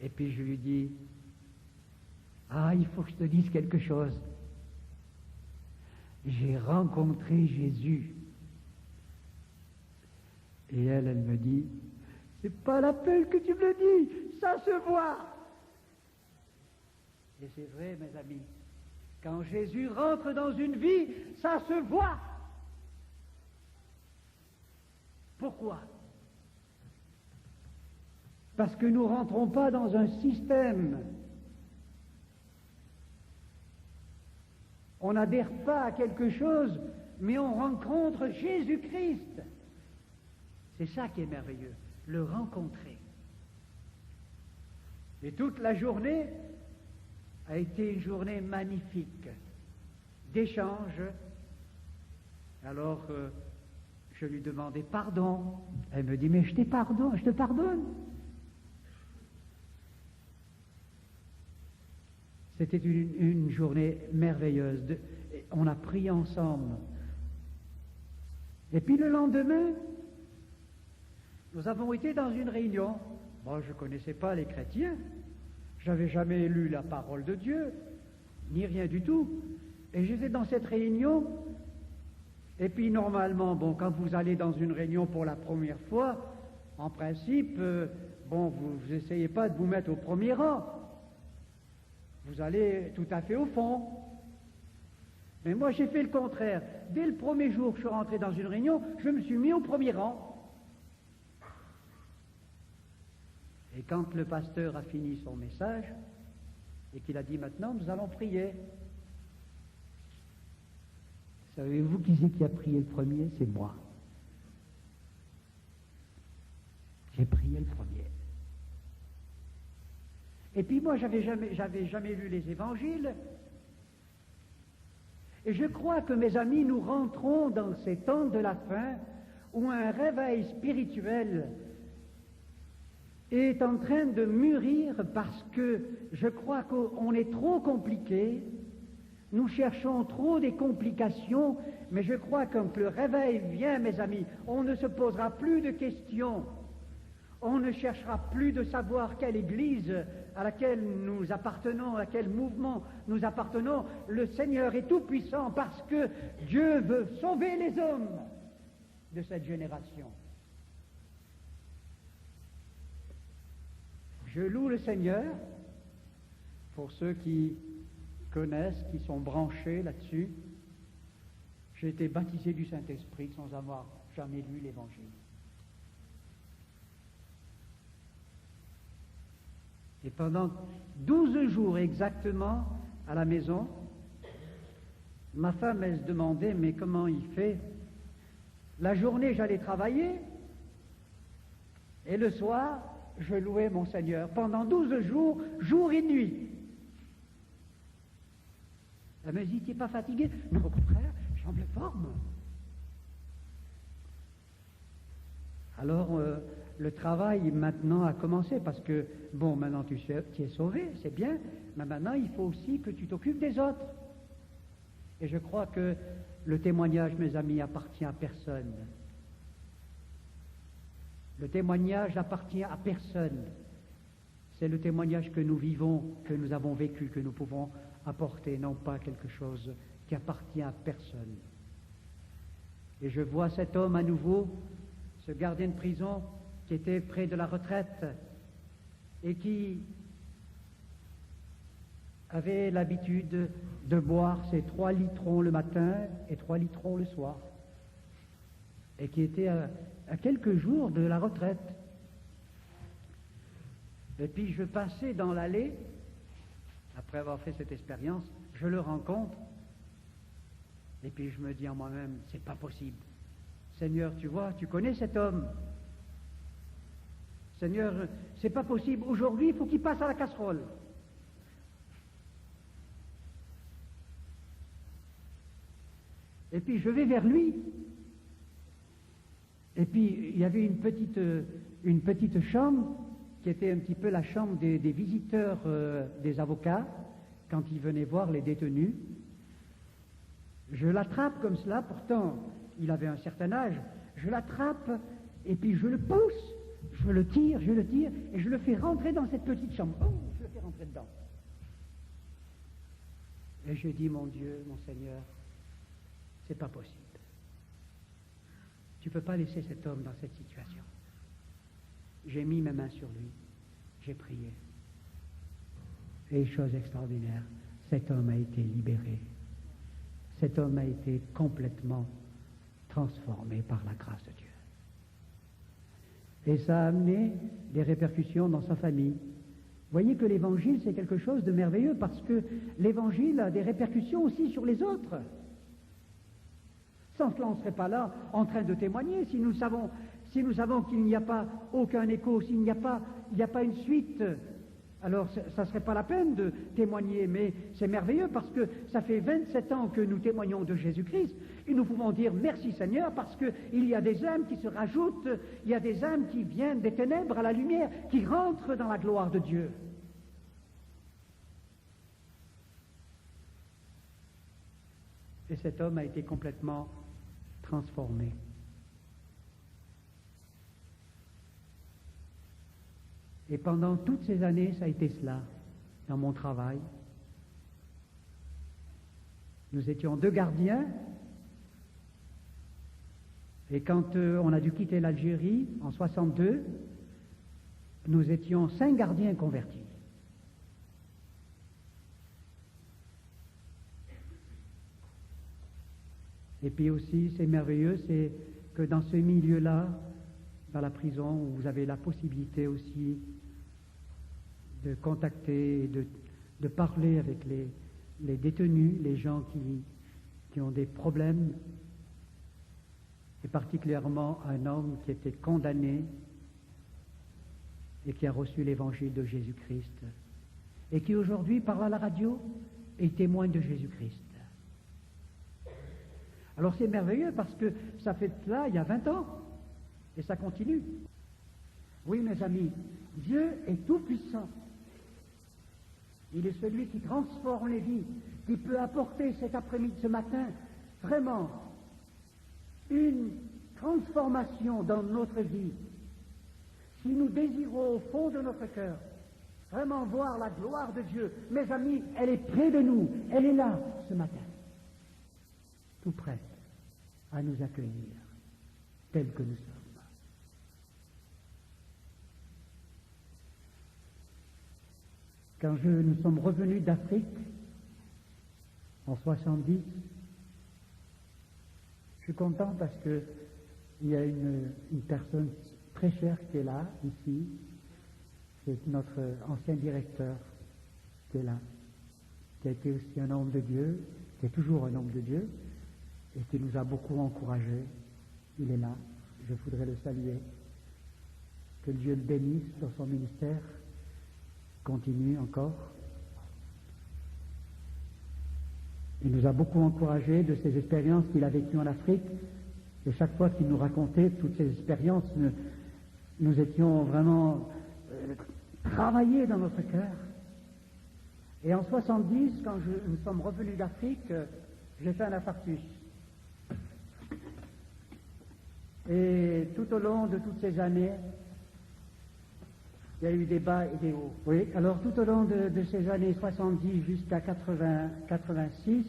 Et puis je lui dis, ah, il faut que je te dise quelque chose. J'ai rencontré Jésus. Et elle me dit, c'est pas la peine que tu me le dis, ça se voit. Et c'est vrai, mes amis, quand Jésus rentre dans une vie, ça se voit. Pourquoi? Parce que nous ne rentrons pas dans un système. On n'adhère pas à quelque chose, mais on rencontre Jésus-Christ. C'est ça qui est merveilleux, le rencontrer. Et toute la journée a été une journée magnifique, d'échange. Alors, je lui demandais pardon. Elle me dit, mais je te pardonne. C'était une journée merveilleuse. On a prié ensemble. Et puis le lendemain, nous avons été dans une réunion. Moi, je ne connaissais pas les chrétiens. Je n'avais jamais lu la parole de Dieu, ni rien du tout. Et j'étais dans cette réunion. Et puis normalement, bon, quand vous allez dans une réunion pour la première fois, en principe, vous n'essayez pas de vous mettre au premier rang. Vous allez tout à fait au fond. Mais moi, j'ai fait le contraire. Dès le premier jour que je suis rentré dans une réunion, je me suis mis au premier rang. Et quand le pasteur a fini son message, et qu'il a dit maintenant, nous allons prier. Savez-vous qui c'est qui a prié le premier? C'est moi. J'ai prié le premier. Et puis moi, j'avais jamais lu les évangiles. Et je crois que, mes amis, nous rentrons dans ces temps de la fin où un réveil spirituel est en train de mûrir parce que je crois qu'on est trop compliqué, nous cherchons trop des complications, mais je crois que quand le réveil vient, mes amis, on ne se posera plus de questions. On ne cherchera plus de savoir quelle église à laquelle nous appartenons, à quel mouvement nous appartenons. Le Seigneur est tout-puissant parce que Dieu veut sauver les hommes de cette génération. Je loue le Seigneur pour ceux qui connaissent, qui sont branchés là-dessus. J'ai été baptisé du Saint-Esprit sans avoir jamais lu l'Évangile. Et pendant 12 jours exactement à la maison, ma femme, elle se demandait, mais comment il fait? La journée, j'allais travailler, et le soir, je louais mon Seigneur. Pendant 12 jours, jour et nuit. Elle me dit, tu n'es pas fatigué? Non, au contraire, je semble forme. Alors, le travail maintenant a commencé parce que, bon, maintenant tu es sauvé, c'est bien, mais maintenant il faut aussi que tu t'occupes des autres. Et je crois que le témoignage, mes amis, appartient à personne. Le témoignage appartient à personne. C'est le témoignage que nous vivons, que nous avons vécu, que nous pouvons apporter, non pas quelque chose qui appartient à personne. Et je vois cet homme à nouveau, ce gardien de prison qui était près de la retraite et qui avait l'habitude de boire ses 3 litrons le matin et 3 litrons le soir, et qui était à quelques jours de la retraite. Et puis je passais dans l'allée, après avoir fait cette expérience, je le rencontre, et puis je me dis en moi-même, c'est pas possible. Seigneur, tu vois, tu connais cet homme. Seigneur, c'est pas possible. Aujourd'hui, il faut qu'il passe à la casserole. Et puis je vais vers lui. Et puis il y avait une petite chambre qui était un petit peu la chambre des visiteurs des avocats quand ils venaient voir les détenus. Je l'attrape comme cela, pourtant il avait un certain âge. Je l'attrape et puis je le pousse, je le tire et je le fais rentrer dans cette petite chambre. Oh, je le fais rentrer dedans. Et je dis, mon Dieu, mon Seigneur, c'est pas possible. Tu ne peux pas laisser cet homme dans cette situation. J'ai mis mes mains sur lui, j'ai prié. Et chose extraordinaire, cet homme a été libéré. Cet homme a été complètement transformé par la grâce de Dieu. Et ça a amené des répercussions dans sa famille. Vous voyez que l'évangile, c'est quelque chose de merveilleux parce que l'évangile a des répercussions aussi sur les autres. Sans cela, on ne serait pas là en train de témoigner. Si nous savons qu'il n'y a pas aucun écho, s'il n'y a pas une suite, alors ça ne serait pas la peine de témoigner. Mais c'est merveilleux parce que ça fait 27 ans que nous témoignons de Jésus-Christ. Et nous pouvons dire merci Seigneur parce qu'il y a des âmes qui se rajoutent, il y a des âmes qui viennent des ténèbres à la lumière, qui rentrent dans la gloire de Dieu. Et cet homme a été complètement transformé. Et pendant toutes ces années, ça a été cela, dans mon travail. Nous étions 2 gardiens, et quand on a dû quitter l'Algérie, en 62, nous étions 5 gardiens convertis. Et puis aussi, c'est merveilleux, c'est que dans ce milieu-là, dans la prison, où vous avez la possibilité aussi de contacter, de parler avec les détenus, les gens qui ont des problèmes, et particulièrement un homme qui était condamné et qui a reçu l'évangile de Jésus-Christ, et qui aujourd'hui parle à la radio et témoigne de Jésus-Christ. Alors c'est merveilleux parce que ça fait cela il y a 20 ans et ça continue. Oui, mes amis, Dieu est tout-puissant. Il est celui qui transforme les vies, qui peut apporter cet après-midi, ce matin, vraiment une transformation dans notre vie. Si nous désirons au fond de notre cœur vraiment voir la gloire de Dieu, mes amis, elle est près de nous, elle est là ce matin. Tout prêt à nous accueillir tels que nous sommes. Quand nous sommes revenus d'Afrique en 70, je suis content parce que il y a une personne très chère qui est là, ici, c'est notre ancien directeur qui est là, qui a été aussi un homme de Dieu, qui est toujours un homme de Dieu, et qui nous a beaucoup encouragés. Il est là, je voudrais le saluer. Que Dieu le bénisse dans son ministère, continue encore. Il nous a beaucoup encouragés de ces expériences qu'il a vécues en Afrique, et chaque fois qu'il nous racontait toutes ces expériences, nous étions vraiment travaillés dans notre cœur. Et en 70, quand nous sommes revenus d'Afrique, j'ai fait un infarctus. Et tout au long de toutes ces années, il y a eu des bas et des hauts. Oui, alors tout au long de ces années 70 jusqu'à 86,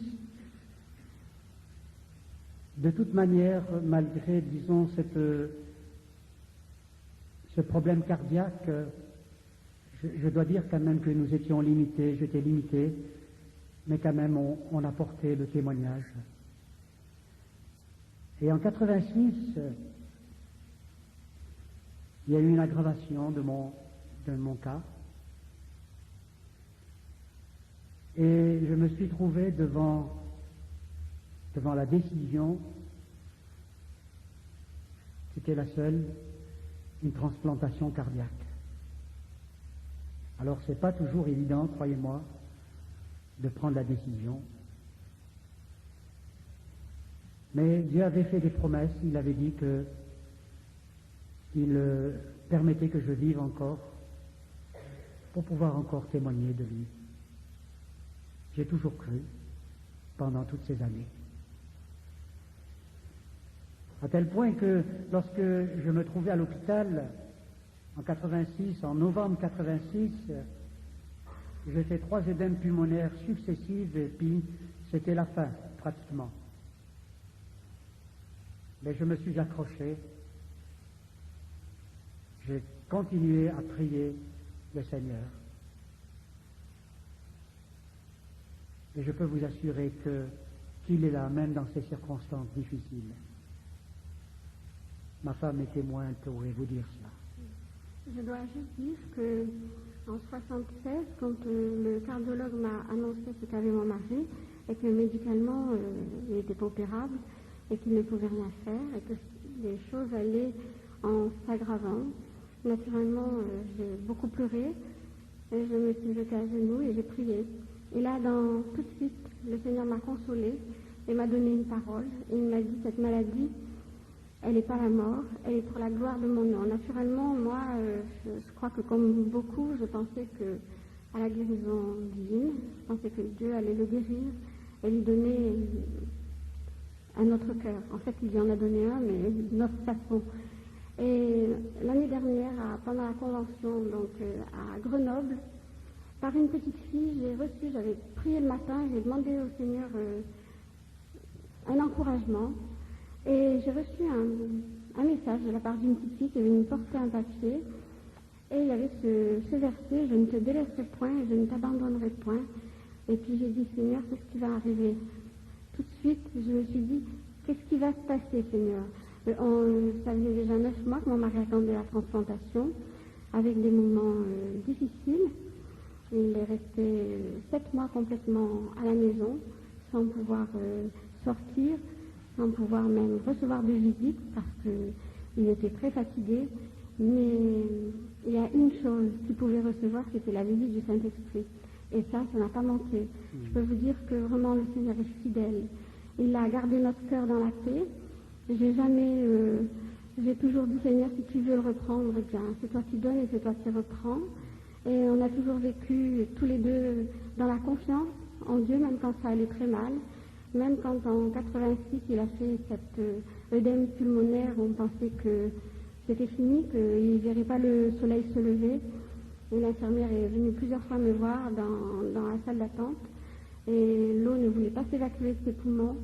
De toute manière, malgré, disons, ce problème cardiaque, je dois dire quand même que nous étions limités, j'étais limité, mais quand même on apportait le témoignage. Et en 86, il y a eu une aggravation de mon cas. Et je me suis trouvé devant la décision, c'était la seule, une transplantation cardiaque. Alors c'est pas toujours évident, croyez-moi, de prendre la décision. Mais Dieu avait fait des promesses, il avait dit qu'il permettait que je vive encore pour pouvoir encore témoigner de lui. J'ai toujours cru pendant toutes ces années. À tel point que lorsque je me trouvais à l'hôpital en 86, en novembre 86, j'ai fait 3 édèmes pulmonaires successives et puis c'était la fin pratiquement. Mais je me suis accroché, j'ai continué à prier le Seigneur. Et je peux vous assurer qu'il est là, même dans ces circonstances difficiles. Ma femme est témoin, elle pourrait vous dire cela. Je dois juste dire que en 76, quand le cardiologue m'a annoncé ce qu'avait mon mari, et que médicalement il n'était pas opérable, et qu'il ne pouvait rien faire, et que les choses allaient en s'aggravant, naturellement j'ai beaucoup pleuré, et je me suis jetée à genoux et j'ai prié. Et là, tout de suite, le Seigneur m'a consolée et m'a donné une parole. Et il m'a dit, cette maladie, elle n'est pas la mort, elle est pour la gloire de mon nom. Naturellement, moi, je crois que comme beaucoup, je pensais à la guérison divine. Je pensais que Dieu allait le guérir et lui donner un autre cœur. En fait, il lui en a donné un, mais d'une autre façon. Et l'année dernière, pendant la convention donc, à Grenoble, par une petite fille, j'avais prié le matin, j'ai demandé au Seigneur un encouragement. Et j'ai reçu un message de la part d'une petite fille qui est venue porter un papier. Et il y avait ce verset, je ne te délaisserai point et je ne t'abandonnerai point. Et puis j'ai dit, Seigneur, qu'est-ce qui va arriver? Tout de suite, je me suis dit, qu'est-ce qui va se passer, Seigneur? Ça faisait déjà 9 mois que mon mari attendait la transplantation, avec des moments difficiles. Il est resté 7 mois complètement à la maison, sans pouvoir sortir, sans pouvoir même recevoir de visite, parce qu'il était très fatigué. Mais il y a une chose qu'il pouvait recevoir, c'était la visite du Saint-Esprit. Et ça n'a pas manqué. Je peux vous dire que vraiment le Seigneur est fidèle. Il a gardé notre cœur dans la paix. J'ai toujours dit, Seigneur, si tu veux le reprendre, eh bien, c'est toi qui donnes et c'est toi qui reprends. Et on a toujours vécu tous les deux dans la confiance en Dieu, même quand ça allait très mal. Même quand en 86, il a fait cet œdème pulmonaire, on pensait que c'était fini, qu'il ne verrait pas le soleil se lever. Et l'infirmière est venue plusieurs fois me voir dans la salle d'attente. Et l'eau ne voulait pas s'évacuer de ses poumons.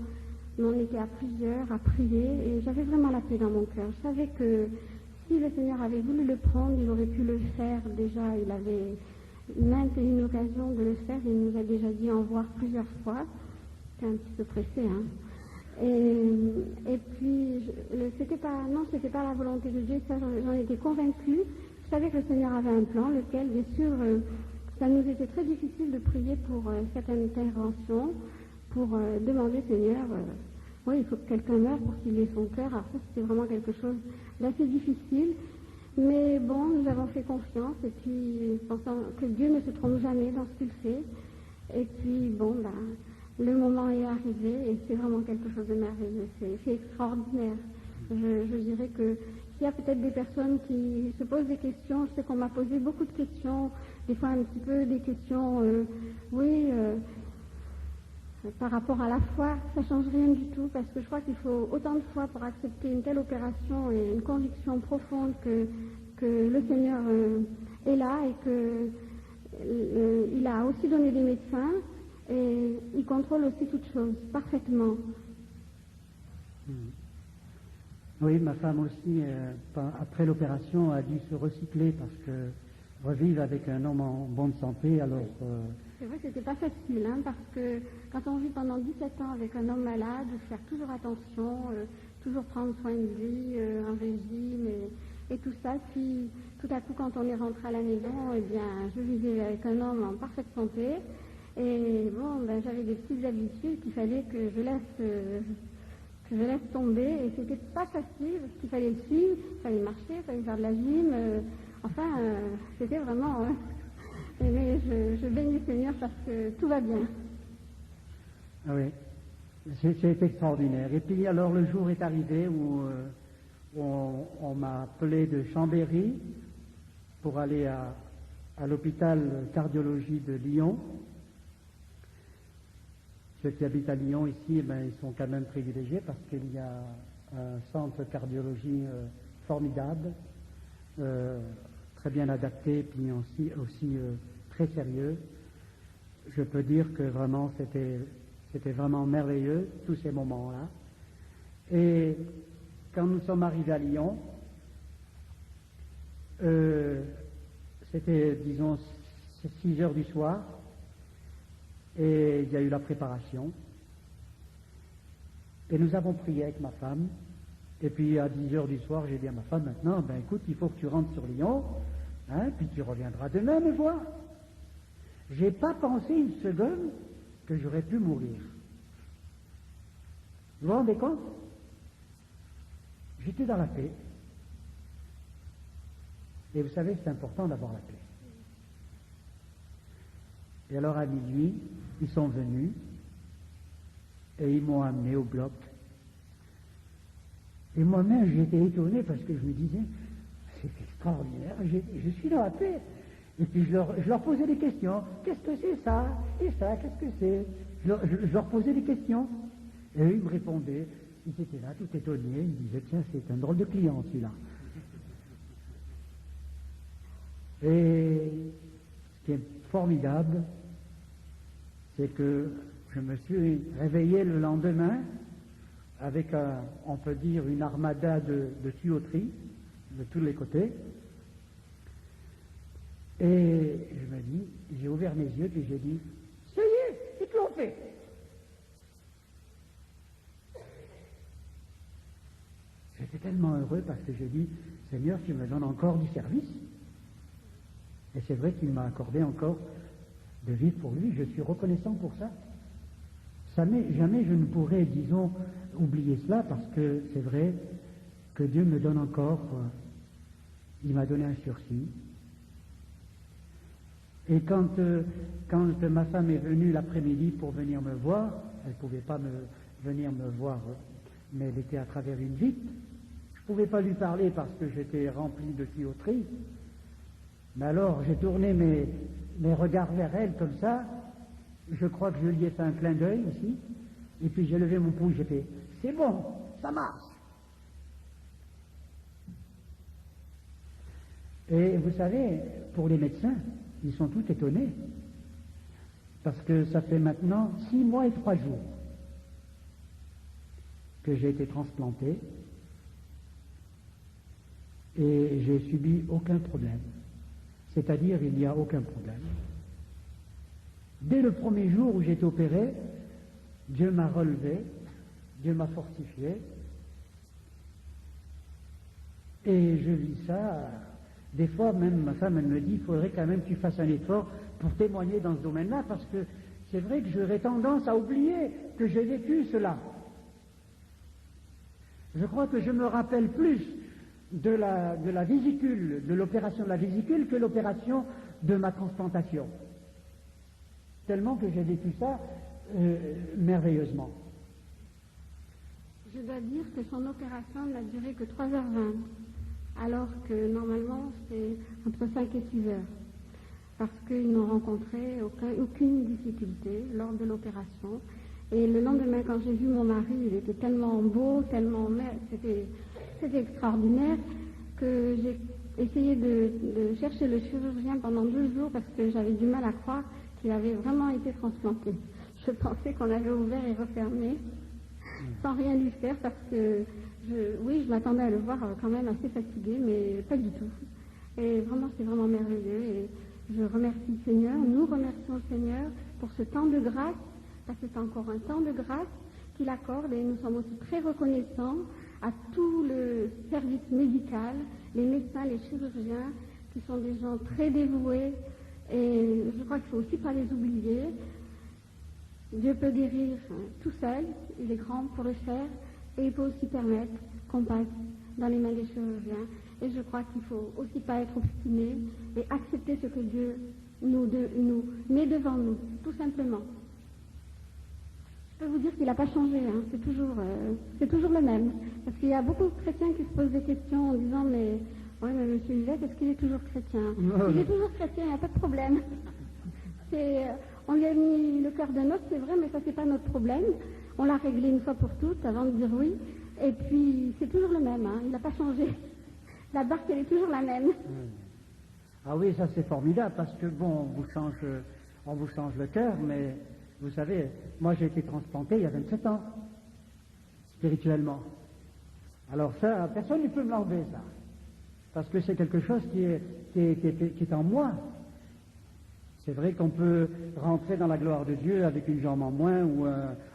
Mais on était à plusieurs, à prier. Et j'avais vraiment la paix dans mon cœur. Je savais que si le Seigneur avait voulu le prendre, il aurait pu le faire. Déjà, il avait maintes et une occasion de le faire. Il nous a déjà dit au revoir plusieurs fois. C'était un petit peu pressé, hein. Et puis, c'était pas la volonté de Dieu, ça j'en étais convaincue. Je savais que le Seigneur avait un plan, lequel, bien sûr, ça nous était très difficile de prier pour cette intervention, pour demander, Seigneur, oui, il faut que quelqu'un meure pour qu'il ait son cœur. Alors ça, c'était vraiment quelque chose d'assez difficile. Mais bon, nous avons fait confiance, et puis, pensant que Dieu ne se trompe jamais dans ce qu'il fait. Et puis, bon, le moment est arrivé et c'est vraiment quelque chose de merveilleux, c'est extraordinaire. Je dirais que s'il y a peut-être des personnes qui se posent des questions, je sais qu'on m'a posé beaucoup de questions, des fois un petit peu des questions, par rapport à la foi, ça ne change rien du tout, parce que je crois qu'il faut autant de foi pour accepter une telle opération et une conviction profonde que le Seigneur est là et qu'il a aussi donné des médecins. Et il contrôle aussi toutes choses, parfaitement. Oui, ma femme aussi, après l'opération, a dû se recycler parce que revivre avec un homme en bonne santé, alors... C'est vrai que c'était pas facile, hein, parce que quand on vit pendant 17 ans avec un homme malade, faire toujours attention, toujours prendre soin de lui, un régime et tout ça, puis tout à coup quand on est rentré à la maison, eh bien, je vivais avec un homme en parfaite santé, et bon, ben, j'avais des petites habitudes qu'il fallait que je laisse tomber, et c'était pas facile, parce qu'il fallait le suivre, il fallait marcher, il fallait faire de la gym, c'était vraiment... mais je bénis le Seigneur parce que tout va bien. Ah oui, c'est extraordinaire. Et puis alors le jour est arrivé où on m'a appelé de Chambéry pour aller à l'hôpital cardiologie de Lyon. Ceux qui habitent à Lyon ici, ils sont quand même privilégiés parce qu'il y a un centre cardiologie formidable, très bien adapté, puis aussi très sérieux. Je peux dire que vraiment c'était vraiment merveilleux, tous ces moments-là. Et quand nous sommes arrivés à Lyon, c'était, disons, 6 heures du soir, et il y a eu la préparation. Et nous avons prié avec ma femme, et puis à 10 heures du soir, j'ai dit à ma femme, maintenant, écoute, il faut que tu rentres sur Lyon, hein, puis tu reviendras demain me voir. J'ai pas pensé une seconde que j'aurais pu mourir. Vous vous rendez compte? J'étais dans la paix. Et vous savez, c'est important d'avoir la paix. Et alors à minuit, ils sont venus et ils m'ont amené au bloc. Et moi-même, j'étais étonné parce que je me disais, c'est extraordinaire, je suis dans la paix. Et puis je leur posais des questions. Qu'est-ce que c'est ça? Et ça, qu'est-ce que c'est? Je leur posais des questions. Et eux, ils me répondaient. Ils étaient là, tout étonnés. Ils me disaient, tiens, c'est un drôle de client, celui-là. Et ce qui est formidable, c'est que je me suis réveillé le lendemain avec, on peut dire, une armada de tuyauterie de tous les côtés. Et je me dis, j'ai ouvert mes yeux et j'ai dit, ça y est, ils te l'ont fait. J'étais tellement heureux parce que j'ai dit, Seigneur, tu me donnes encore du service. Et c'est vrai qu'il m'a accordé encore de vivre pour lui. Je suis reconnaissant pour ça. Jamais je ne pourrais, disons, oublier cela parce que c'est vrai que Dieu me donne encore, il m'a donné un sursis. Et quand ma femme est venue l'après-midi pour venir me voir, elle ne pouvait pas venir me voir, mais elle était à travers une vitre. Je ne pouvais pas lui parler parce que j'étais rempli de tuyauterie. Mais alors, j'ai tourné mes regards vers elle comme ça. Je crois que je lui ai fait un clin d'œil aussi. Et puis j'ai levé mon pouce, j'ai fait, c'est bon, ça marche. Et vous savez, pour les médecins, ils sont tous étonnés. Parce que ça fait maintenant 6 mois et 3 jours que j'ai été transplanté et j'ai subi aucun problème. C'est-à-dire, il n'y a aucun problème. Dès le premier jour où j'ai été opéré, Dieu m'a relevé, Dieu m'a fortifié, et je vis ça. Des fois, même ma femme, elle me dit, il faudrait quand même que tu fasses un effort pour témoigner dans ce domaine-là, parce que c'est vrai que j'aurais tendance à oublier que j'ai vécu cela. Je crois que je me rappelle plus de la vésicule, de l'opération de la vésicule, que l'opération de ma transplantation. Tellement que j'ai vécu ça merveilleusement. Je dois dire que son opération n'a duré que 3h20, alors que normalement c'est entre 5 et 6 heures, parce qu'ils n'ont rencontré aucune difficulté lors de l'opération. Et le lendemain, quand j'ai vu mon mari, il était tellement beau, c'était extraordinaire, que j'ai essayé de chercher le chirurgien pendant 2 jours parce que j'avais du mal à croire qu'il avait vraiment été transplanté. Je pensais qu'on avait ouvert et refermé. sans rien lui faire parce que, je m'attendais à le voir quand même assez fatigué, mais pas du tout. Et vraiment, c'est vraiment merveilleux. Et je remercie le Seigneur, nous remercions le Seigneur pour ce temps de grâce, parce que c'est encore un temps de grâce qu'il accorde et nous sommes aussi très reconnaissants à tout le service médical, les médecins, les chirurgiens, qui sont des gens très dévoués et je crois qu'il ne faut aussi pas les oublier. Dieu peut guérir tout seul, il est grand pour le faire et il peut aussi permettre qu'on passe dans les mains des chirurgiens. Et je crois qu'il ne faut aussi pas être obstiné et accepter ce que Dieu nous met devant nous, tout simplement. Je peux vous dire qu'il n'a pas changé, hein. C'est toujours le même. Parce qu'il y a beaucoup de chrétiens qui se posent des questions en disant mais monsieur Yvette, est-ce qu'il est toujours chrétien? Il est toujours chrétien, il n'y a pas de problème. On lui a mis le cœur d'un autre, c'est vrai, mais ça c'est pas notre problème. On l'a réglé une fois pour toutes avant de dire oui. Et puis c'est toujours le même, hein. Il n'a pas changé. La barque, elle est toujours la même. Ah oui, ça c'est formidable parce que bon, on vous change le cœur, mais vous savez, moi j'ai été transplanté il y a 27 ans, spirituellement. Alors ça, personne ne peut me l'enlever, ça. Parce que c'est quelque chose qui est en moi. C'est vrai qu'on peut rentrer dans la gloire de Dieu avec une jambe en moins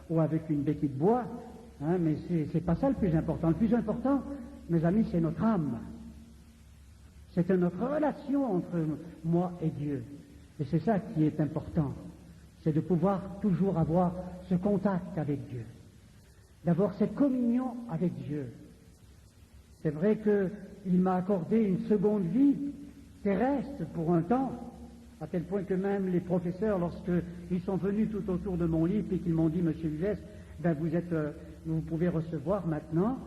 ou avec une béquille de bois, hein, mais c'est pas ça le plus important. Le plus important, mes amis, c'est notre âme. C'est notre relation entre moi et Dieu. Et c'est ça qui est important. C'est de pouvoir toujours avoir ce contact avec Dieu. D'avoir cette communion avec Dieu. C'est vrai qu'il m'a accordé une seconde vie terrestre pour un temps, à tel point que même les professeurs, lorsqu'ils sont venus tout autour de mon lit et qu'ils m'ont dit, Monsieur Vivès, vous pouvez recevoir maintenant.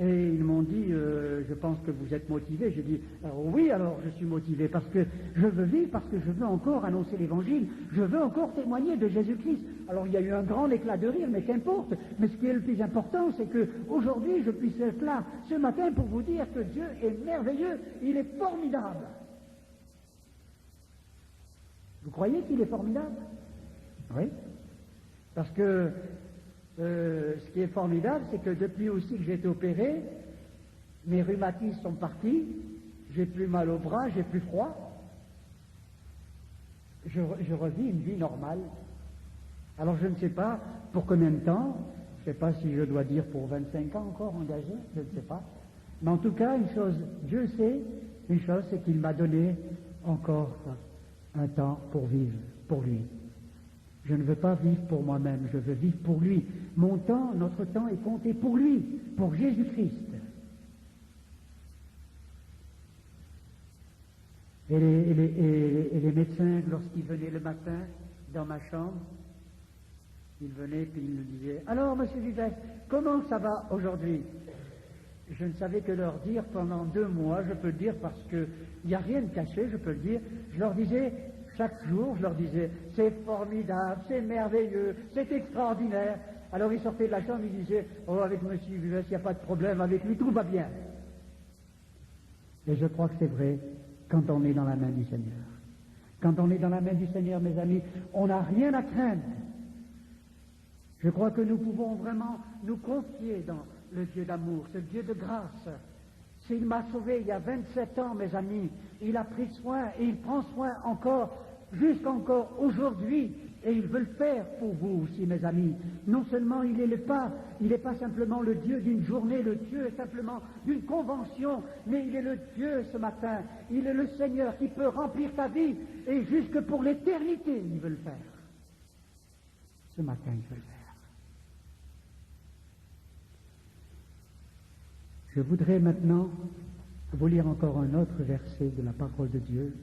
Et ils m'ont dit, je pense que vous êtes motivé. J'ai dit, oui, alors je suis motivé parce que je veux vivre, parce que je veux encore annoncer l'Évangile, je veux encore témoigner de Jésus-Christ. Alors il y a eu un grand éclat de rire, mais qu'importe. Mais ce qui est le plus important, c'est qu'aujourd'hui, je puisse être là ce matin pour vous dire que Dieu est merveilleux, il est formidable. Vous croyez qu'il est formidable? Oui. Parce que ce qui est formidable, c'est que depuis aussi que j'ai été opéré, mes rhumatismes sont partis, j'ai plus mal au bras, j'ai plus froid, je revis une vie normale. Alors je ne sais pas pour combien de temps, je ne sais pas si je dois dire pour 25 ans encore engagé, je ne sais pas. Mais en tout cas, une chose, Dieu sait, une chose, c'est qu'il m'a donné encore un temps pour vivre, pour lui. Je ne veux pas vivre pour moi-même, je veux vivre pour lui. Mon temps, notre temps est compté pour lui, pour Jésus-Christ. Et les médecins, lorsqu'ils venaient le matin dans ma chambre, ils venaient et ils nous disaient « Alors, monsieur Vivès, comment ça va aujourd'hui ?» Je ne savais que leur dire pendant 2 mois, je peux le dire parce qu'il n'y a rien de caché, je peux le dire. Je leur disais, chaque jour, je leur disais, c'est formidable, c'est merveilleux, c'est extraordinaire. Alors ils sortaient de la chambre, ils disaient, oh, avec monsieur Vivès, il n'y a pas de problème, avec lui, tout va bien. Et je crois que c'est vrai quand on est dans la main du Seigneur. Quand on est dans la main du Seigneur, mes amis, on n'a rien à craindre. Je crois que nous pouvons vraiment nous confier dans le Dieu d'amour, ce Dieu de grâce. S'il m'a sauvé il y a 27 ans, mes amis, il a pris soin et il prend soin encore, jusqu'encore aujourd'hui, et il veut le faire pour vous aussi, mes amis. Non seulement il n'est pas simplement le Dieu d'une journée, le Dieu simplement d'une convention, mais il est le Dieu ce matin, il est le Seigneur qui peut remplir ta vie, et jusque pour l'éternité, il veut le faire. Ce matin, il veut le faire. Je voudrais maintenant vous lire encore un autre verset de la parole de Dieu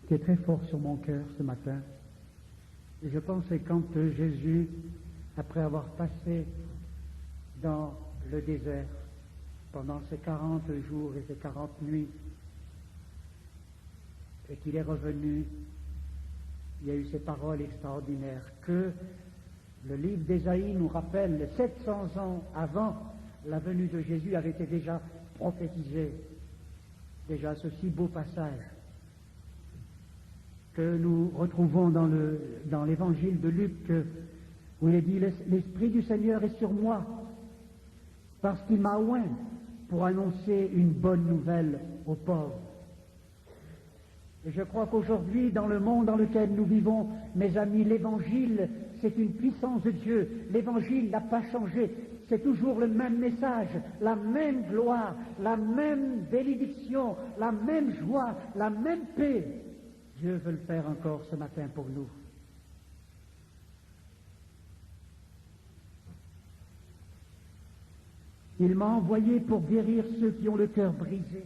qui est très fort sur mon cœur ce matin. Et je pense que quand Jésus, après avoir passé dans le désert pendant ces 40 jours et ces 40 nuits, et qu'il est revenu, il y a eu ces paroles extraordinaires que le livre d'Ésaïe nous rappelle 700 ans avant la venue de Jésus avait été déjà prophétisée, déjà ce si beau passage que nous retrouvons dans l'évangile de Luc où il est dit « L'Esprit du Seigneur est sur moi, parce qu'il m'a oint pour annoncer une bonne nouvelle aux pauvres. » Et je crois qu'aujourd'hui, dans le monde dans lequel nous vivons, mes amis, l'Évangile, c'est une puissance de Dieu. L'Évangile n'a pas changé. C'est toujours le même message, la même gloire, la même bénédiction, la même joie, la même paix. Dieu veut le faire encore ce matin pour nous. Il m'a envoyé pour guérir ceux qui ont le cœur brisé.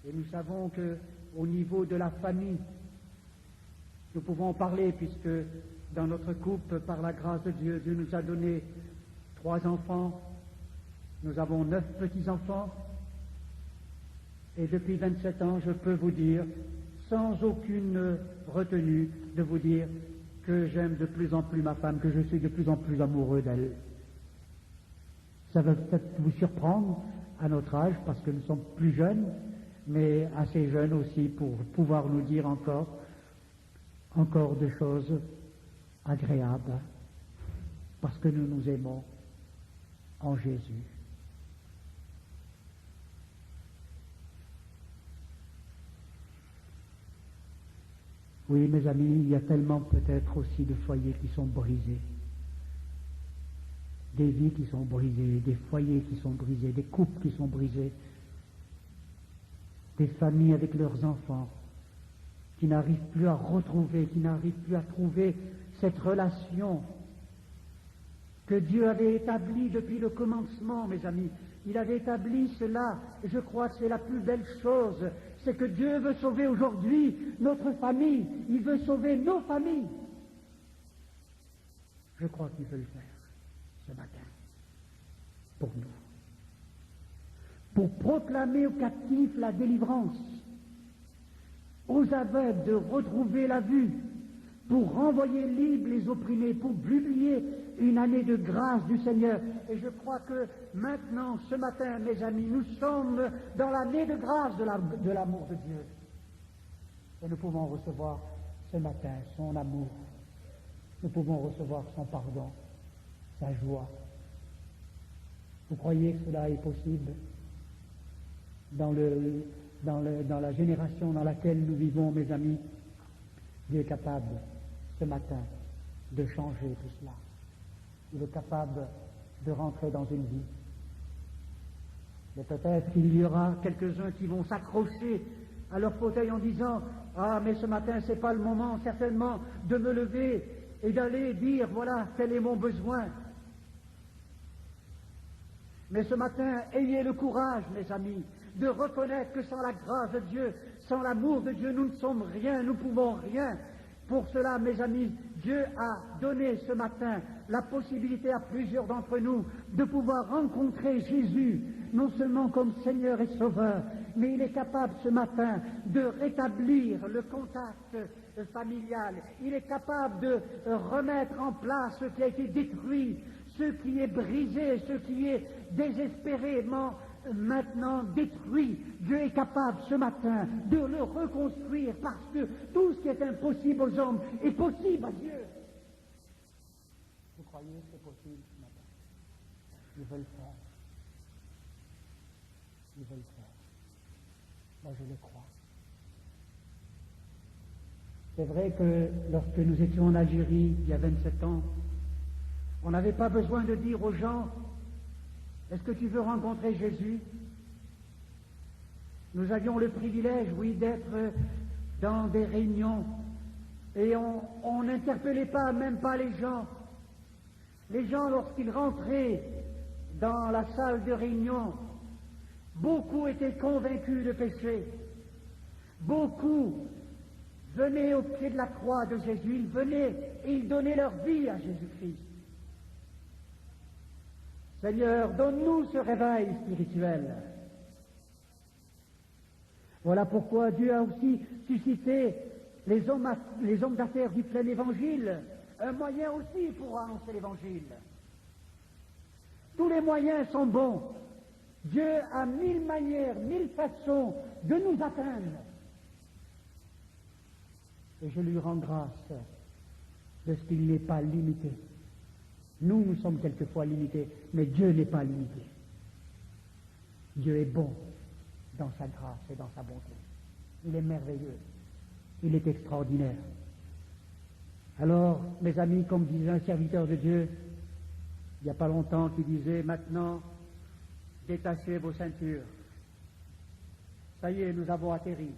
Et nous savons qu'au niveau de la famille, nous pouvons en parler puisque dans notre couple, par la grâce de Dieu, Dieu nous a donné 3 enfants, nous avons 9 petits-enfants, et depuis 27 ans, je peux vous dire, sans aucune retenue, de vous dire que j'aime de plus en plus ma femme, que je suis de plus en plus amoureux d'elle. Ça va peut-être vous surprendre à notre âge, parce que nous sommes plus jeunes, mais assez jeunes aussi pour pouvoir nous dire encore des choses agréables, parce que nous nous aimons en Jésus. Oui, mes amis, il y a tellement peut-être aussi de foyers qui sont brisés, des vies qui sont brisées, des foyers qui sont brisés, des couples qui sont brisés, des familles avec leurs enfants qui n'arrivent plus à retrouver, qui n'arrivent plus à trouver cette relation que Dieu avait établie depuis le commencement, mes amis. Il avait établi cela, et je crois que c'est la plus belle chose, c'est que Dieu veut sauver aujourd'hui notre famille, il veut sauver nos familles. Je crois qu'il veut le faire ce matin, pour nous. Pour proclamer aux captifs la délivrance, aux aveugles de retrouver la vue, pour renvoyer libres les opprimés, pour publier une année de grâce du Seigneur. Et je crois que maintenant, ce matin, mes amis, nous sommes dans l'année de grâce de l'amour de Dieu. Et nous pouvons recevoir ce matin son amour. Nous pouvons recevoir son pardon, sa joie. Vous croyez que cela est possible dans la génération dans laquelle nous vivons, mes amis? Dieu est capable, ce matin, de changer tout cela. Il est capable de rentrer dans une vie. Mais peut-être qu'il y aura quelques-uns qui vont s'accrocher à leur fauteuil en disant « Ah, mais ce matin, c'est pas le moment, certainement, de me lever et d'aller dire, voilà, tel est mon besoin. » Mais ce matin, ayez le courage, mes amis, de reconnaître que sans la grâce de Dieu, sans l'amour de Dieu, nous ne sommes rien, nous ne pouvons rien. Pour cela, mes amis, Dieu a donné ce matin la possibilité à plusieurs d'entre nous de pouvoir rencontrer Jésus, non seulement comme Seigneur et Sauveur, mais il est capable ce matin de rétablir le contact familial. Il est capable de remettre en place ce qui a été détruit, ce qui est brisé, ce qui est désespérément maintenant détruit. Dieu est capable ce matin de le reconstruire parce que tout ce qui est impossible aux hommes est possible à Dieu. Vous croyez que c'est possible ce matin? Il veut le faire. Il veut le faire. Moi je le crois. C'est vrai que lorsque nous étions en Algérie il y a 27 ans, on n'avait pas besoin de dire aux gens « Est-ce que tu veux rencontrer Jésus ?» Nous avions le privilège, oui, d'être dans des réunions et on n'interpellait pas, même pas les gens. Les gens, lorsqu'ils rentraient dans la salle de réunion, beaucoup étaient convaincus de péché. Beaucoup venaient au pied de la croix de Jésus, ils venaient et ils donnaient leur vie à Jésus-Christ. Seigneur, donne-nous ce réveil spirituel. Voilà pourquoi Dieu a aussi suscité les hommes d'affaires du plein évangile, un moyen aussi pour annoncer l'évangile. Tous les moyens sont bons. Dieu a 1000 manières, 1000 façons de nous atteindre. Et je lui rends grâce de ce qu'il n'est pas limité. Nous sommes quelquefois limités, mais Dieu n'est pas limité. Dieu est bon dans sa grâce et dans sa bonté. Il est merveilleux. Il est extraordinaire. Alors, mes amis, comme disait un serviteur de Dieu, il n'y a pas longtemps, qui disait, maintenant, détachez vos ceintures. Ça y est, nous avons atterri.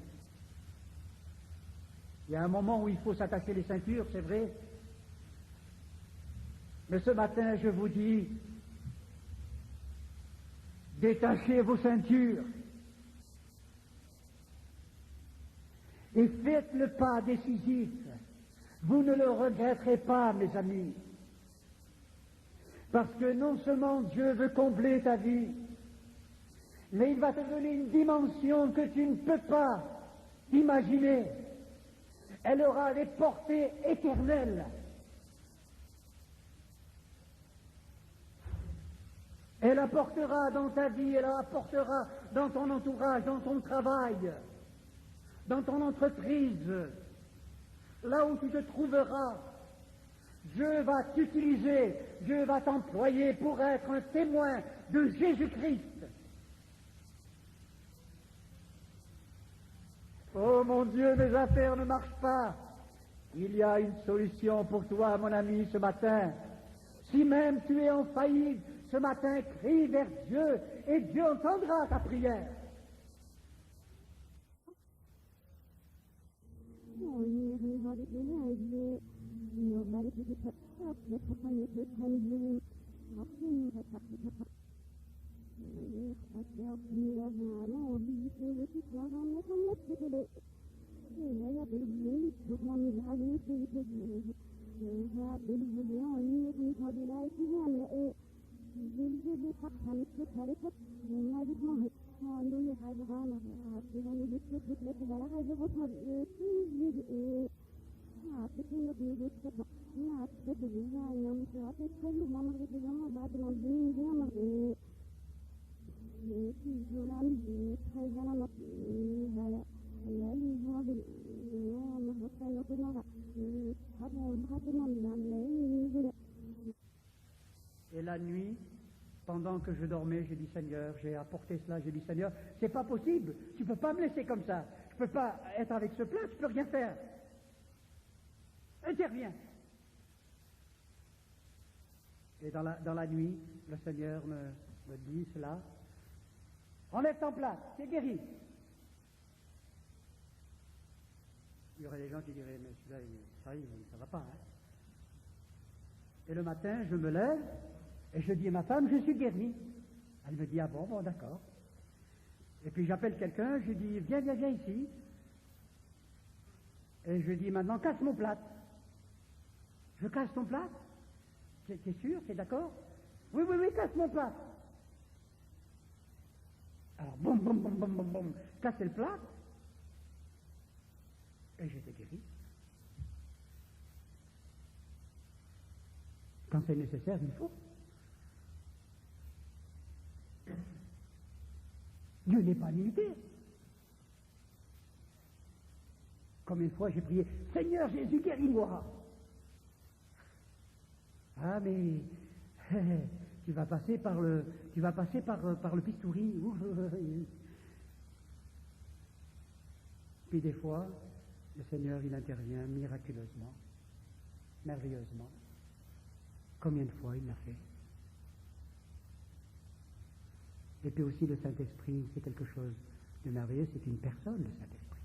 Il y a un moment où il faut s'attacher les ceintures, c'est vrai. Mais ce matin, je vous dis, détachez vos ceintures et faites le pas décisif. Vous ne le regretterez pas, mes amis, parce que non seulement Dieu veut combler ta vie, mais il va te donner une dimension que tu ne peux pas imaginer. Elle aura des portées éternelles. Elle apportera dans ta vie, elle apportera dans ton entourage, dans ton travail, dans ton entreprise, là où tu te trouveras. Dieu va t'utiliser, Dieu va t'employer pour être un témoin de Jésus-Christ. Oh mon Dieu, mes affaires ne marchent pas. Il y a une solution pour toi, mon ami, ce matin. Si même tu es en faillite, ce matin, crie vers Dieu et Dieu entendra ta prière. Et la nuit, pendant que je dormais, j'ai dit Seigneur, j'ai apporté cela, j'ai dit Seigneur, c'est pas possible, tu peux pas me laisser comme ça, je peux pas être avec ce plat, je peux rien faire. Interviens. Et dans la nuit, le Seigneur me dit cela. Enlève ton plat, c'est guéri. Il y aurait des gens qui diraient, mais celui-là, ça va pas. Hein? Et le matin, je me lève et je dis à ma femme, je suis guéri. Elle me dit, ah bon, d'accord. Et puis j'appelle quelqu'un, je dis, viens ici. Et je dis, maintenant, casse mon plat. Je casse ton plat? T'es sûr? T'es d'accord? Oui, casse mon plat. Alors, boum, casser le plat. Et j'étais guéri. Quand c'est nécessaire, il faut. Dieu n'est pas limité. Comme une fois, j'ai prié, Seigneur Jésus, guéris-moi. Ah, mais tu vas passer par le bistouri. Puis des fois, le Seigneur, il intervient miraculeusement, merveilleusement. Combien de fois il l'a fait? Et puis aussi le Saint-Esprit, c'est quelque chose de merveilleux, c'est une personne, le Saint-Esprit.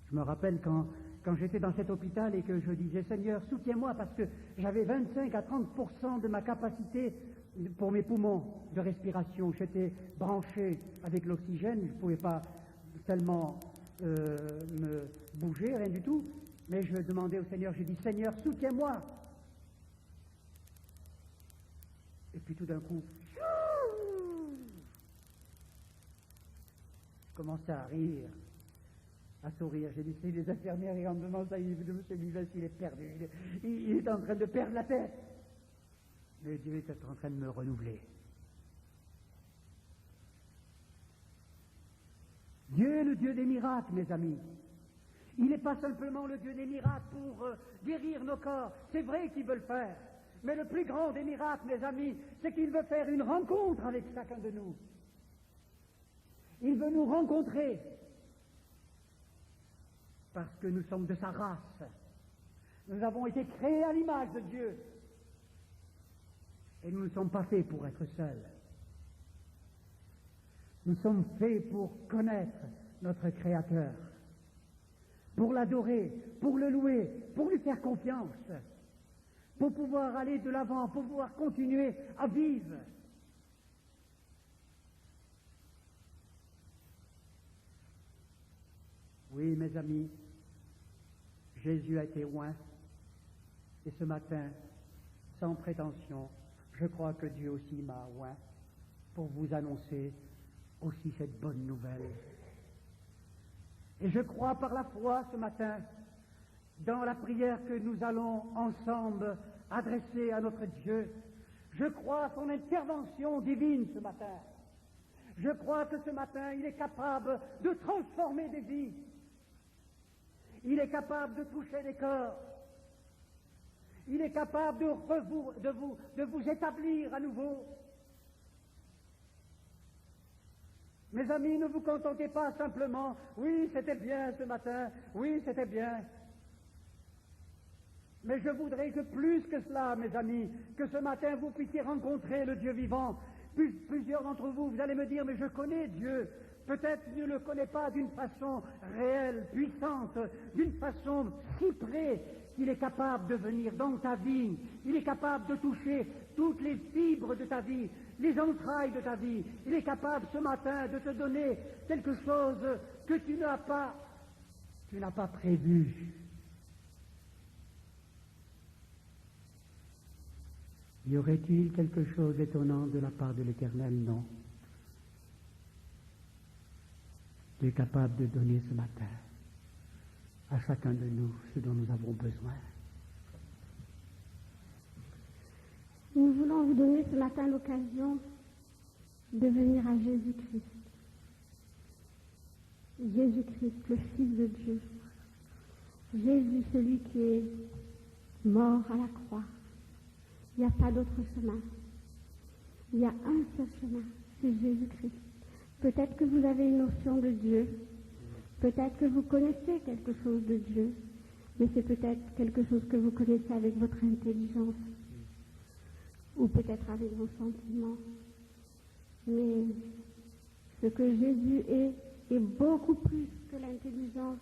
Je me rappelle quand j'étais dans cet hôpital et que je disais, Seigneur, soutiens-moi, parce que j'avais 25 à 30% de ma capacité pour mes poumons de respiration. J'étais branché avec l'oxygène, je ne pouvais pas tellement me bouger, rien du tout. Mais je demandais au Seigneur, j'ai dit, Seigneur, soutiens-moi. Et puis tout d'un coup, je commençais à rire, à sourire. J'ai dit, c'est les infirmières, et en me demandant ça, il dit, M. Vives, il est perdu, il est en train de perdre la tête. Mais Dieu est en train de me renouveler. Dieu est le Dieu des miracles, mes amis. Il n'est pas simplement le Dieu des miracles pour guérir nos corps. C'est vrai qu'il veut le faire. Mais le plus grand des miracles, mes amis, c'est qu'il veut faire une rencontre avec chacun de nous. Il veut nous rencontrer parce que nous sommes de sa race. Nous avons été créés à l'image de Dieu. Et nous ne sommes pas faits pour être seuls. Nous sommes faits pour connaître notre Créateur, pour l'adorer, pour le louer, pour lui faire confiance, pour pouvoir aller de l'avant, pour pouvoir continuer à vivre. Oui, mes amis, Jésus a été oint, et ce matin, sans prétention, je crois que Dieu aussi m'a oint pour vous annoncer aussi cette bonne nouvelle. Et je crois par la foi ce matin, dans la prière que nous allons ensemble adresser à notre Dieu, je crois à son intervention divine ce matin. Je crois que ce matin, il est capable de transformer des vies. Il est capable de toucher des corps. Il est capable de vous établir à nouveau. Mes amis, ne vous contentez pas simplement, oui, c'était bien ce matin, oui, c'était bien. Mais je voudrais que plus que cela, mes amis, que ce matin vous puissiez rencontrer le Dieu vivant. Plusieurs d'entre vous, vous allez me dire, mais je connais Dieu. Peut-être je ne le connais pas d'une façon réelle, puissante, d'une façon si près qu'il est capable de venir dans ta vie. Il est capable de toucher toutes les fibres de ta vie, les entrailles de ta vie. Il est capable ce matin de te donner quelque chose que tu n'as pas prévu. Y aurait-il quelque chose d'étonnant de la part de l'Éternel? Non. Il est capable de donner ce matin à chacun de nous ce dont nous avons besoin. Nous voulons vous donner ce matin l'occasion de venir à Jésus-Christ. Jésus-Christ, le Fils de Dieu. Jésus, celui qui est mort à la croix. Il n'y a pas d'autre chemin. Il y a un seul chemin, c'est Jésus-Christ. Peut-être que vous avez une notion de Dieu, peut-être que vous connaissez quelque chose de Dieu, mais c'est peut-être quelque chose que vous connaissez avec votre intelligence, ou peut-être avec vos sentiments. Mais ce que Jésus est beaucoup plus que l'intelligence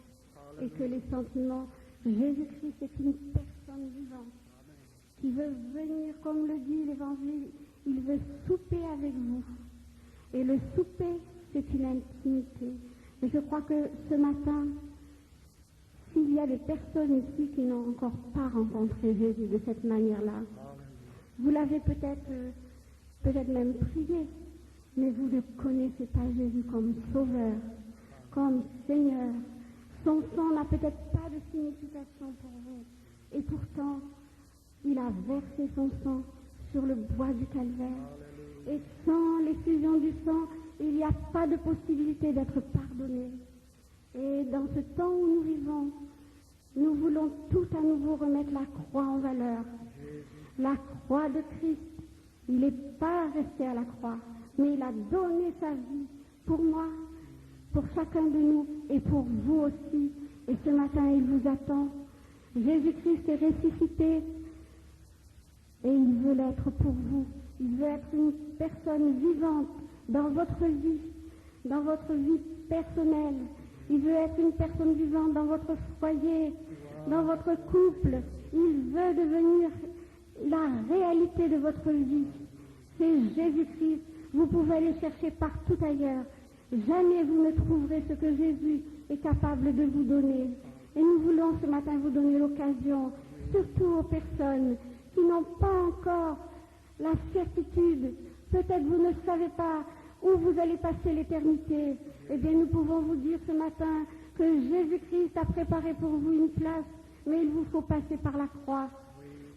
et que les sentiments. Jésus-Christ est une personne vivante qui veut venir, comme le dit l'Évangile, il veut souper avec vous. Et le souper, c'est une intimité. Et je crois que ce matin, s'il y a des personnes ici qui n'ont encore pas rencontré Jésus de cette manière-là, vous l'avez peut-être même prié, mais vous ne connaissez pas Jésus comme Sauveur, comme Seigneur. Son sang n'a peut-être pas de signification pour vous. Et pourtant, il a versé son sang sur le bois du calvaire. Et sans l'effusion du sang, il n'y a pas de possibilité d'être pardonné. Et dans ce temps où nous vivons, nous voulons tout à nouveau remettre la croix en valeur. La croix de Christ, il n'est pas resté à la croix, mais il a donné sa vie pour moi, pour chacun de nous et pour vous aussi. Et ce matin, il vous attend. Jésus-Christ est ressuscité et il veut l'être pour vous. Il veut être une personne vivante dans votre vie personnelle. Il veut être une personne vivante dans votre foyer, dans votre couple. Il veut devenir la réalité de votre vie. C'est Jésus-Christ. Vous pouvez aller chercher partout ailleurs. Jamais vous ne trouverez ce que Jésus est capable de vous donner. Et nous voulons ce matin vous donner l'occasion, surtout aux personnes qui n'ont pas encore la certitude. Peut-être vous ne savez pas où vous allez passer l'éternité. Eh bien, nous pouvons vous dire ce matin que Jésus-Christ a préparé pour vous une place, mais il vous faut passer par la croix.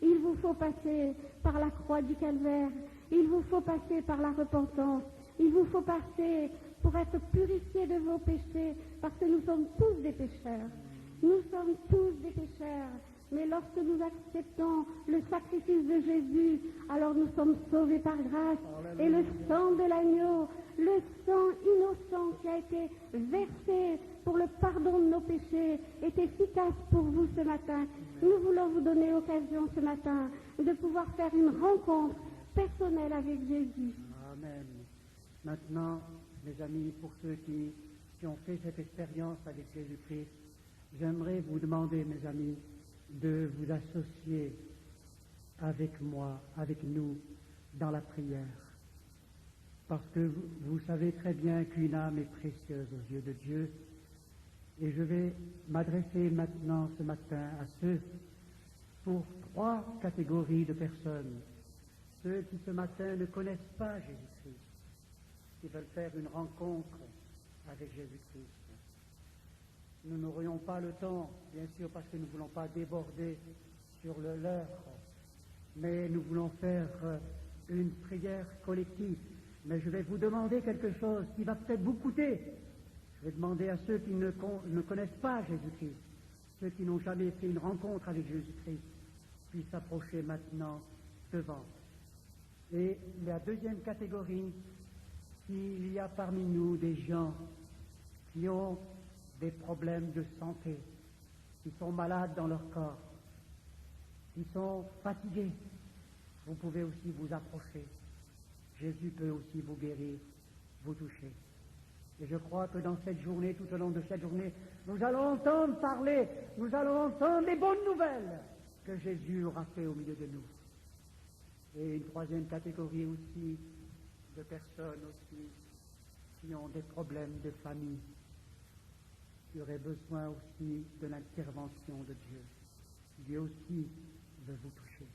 Il vous faut passer par la croix du calvaire. Il vous faut passer par la repentance. Il vous faut passer pour être purifié de vos péchés, parce que nous sommes tous des pécheurs. Nous sommes tous des pécheurs, mais lorsque nous acceptons le sacrifice de Jésus, alors nous sommes sauvés par grâce. Et le sang de l'agneau, le sang innocent qui a été versé pour le pardon de nos péchés, est efficace pour vous ce matin. Nous voulons vous donner l'occasion ce matin de pouvoir faire une rencontre personnelle avec Jésus. Amen. Maintenant, mes amis, pour ceux qui ont fait cette expérience avec Jésus-Christ, j'aimerais vous demander, mes amis, de vous associer avec moi, avec nous, dans la prière. Parce que vous savez très bien qu'une âme est précieuse aux yeux de Dieu. Et je vais m'adresser maintenant, ce matin, à ceux, pour 3 catégories de personnes. Ceux qui, ce matin, ne connaissent pas Jésus-Christ, qui veulent faire une rencontre avec Jésus-Christ. Nous n'aurions pas le temps, bien sûr, parce que nous ne voulons pas déborder sur le leur, mais nous voulons faire une prière collective. Mais je vais vous demander quelque chose qui va peut-être vous coûter. Je vais demander à ceux qui ne connaissent pas Jésus-Christ, ceux qui n'ont jamais fait une rencontre avec Jésus-Christ, puissent s'approcher maintenant devant. Et la deuxième catégorie, s'il y a parmi nous des gens qui ont des problèmes de santé, qui sont malades dans leur corps, qui sont fatigués, vous pouvez aussi vous approcher. Jésus peut aussi vous guérir, vous toucher. Et je crois que dans cette journée, tout au long de cette journée, nous allons entendre parler, nous allons entendre les bonnes nouvelles que Jésus aura fait au milieu de nous. Et une troisième catégorie aussi de personnes aussi qui ont des problèmes de famille, qui auraient besoin aussi de l'intervention de Dieu. Dieu aussi veut vous toucher.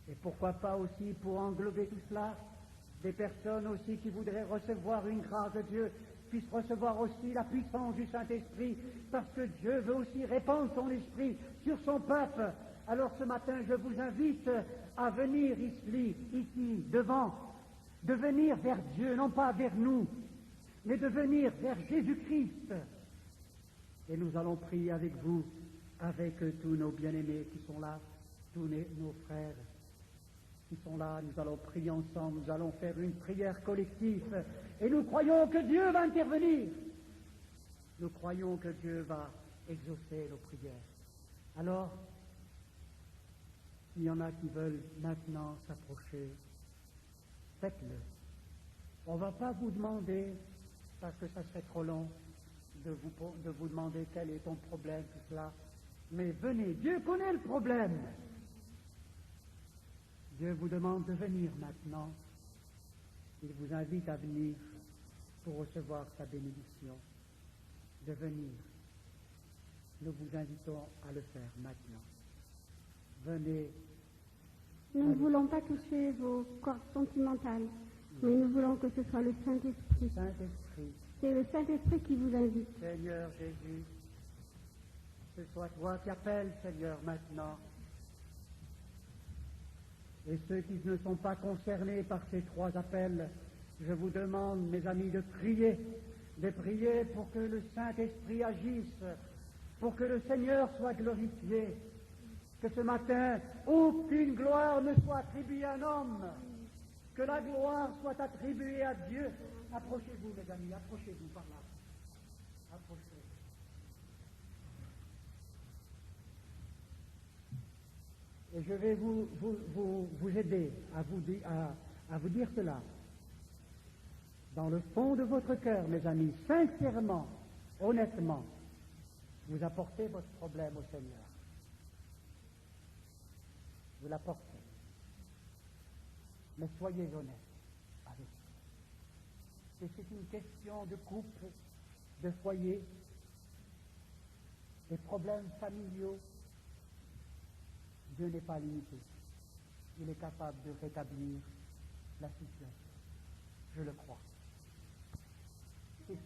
Et pourquoi pas aussi, pour englober tout cela, des personnes aussi qui voudraient recevoir une grâce de Dieu, puissent recevoir aussi la puissance du Saint-Esprit, parce que Dieu veut aussi répandre son esprit sur son peuple. Alors ce matin, je vous invite à venir ici, devant, de venir vers Dieu, non pas vers nous, mais de venir vers Jésus-Christ. Et nous allons prier avec vous, avec tous nos bien-aimés qui sont là, tous nos frères qui sont là. Nous allons prier ensemble, nous allons faire une prière collective. Et nous croyons que Dieu va intervenir. Nous croyons que Dieu va exaucer nos prières. Alors, s'il y en a qui veulent maintenant s'approcher, faites-le. On ne va pas vous demander, parce que ça serait trop long, de vous demander quel est ton problème, tout cela. Mais venez, Dieu connaît le problème. Dieu vous demande de venir maintenant. Il vous invite à venir pour recevoir sa bénédiction. De venir. Nous vous invitons à le faire maintenant. Venez. Nous ne voulons pas toucher vos cordes sentimentales, mais nous voulons que ce soit le Saint-Esprit. Saint-Esprit. C'est le Saint-Esprit qui vous invite. Seigneur Jésus, ce soit toi qui appelles, Seigneur, maintenant. Et ceux qui ne sont pas concernés par ces 3 appels, je vous demande, mes amis, de prier pour que le Saint-Esprit agisse, pour que le Seigneur soit glorifié, que ce matin, aucune gloire ne soit attribuée à un homme, que la gloire soit attribuée à Dieu. Approchez-vous, mes amis, approchez-vous par là. Approchez. Et je vais vous aider à vous dire cela. Dans le fond de votre cœur, mes amis, sincèrement, honnêtement, vous apportez votre problème au Seigneur. Vous l'apportez. Mais soyez honnêtes avec lui. Et c'est une question de couple, de foyer, des problèmes familiaux. Dieu n'est pas limité. Il est capable de rétablir la situation. Je le crois. C'est...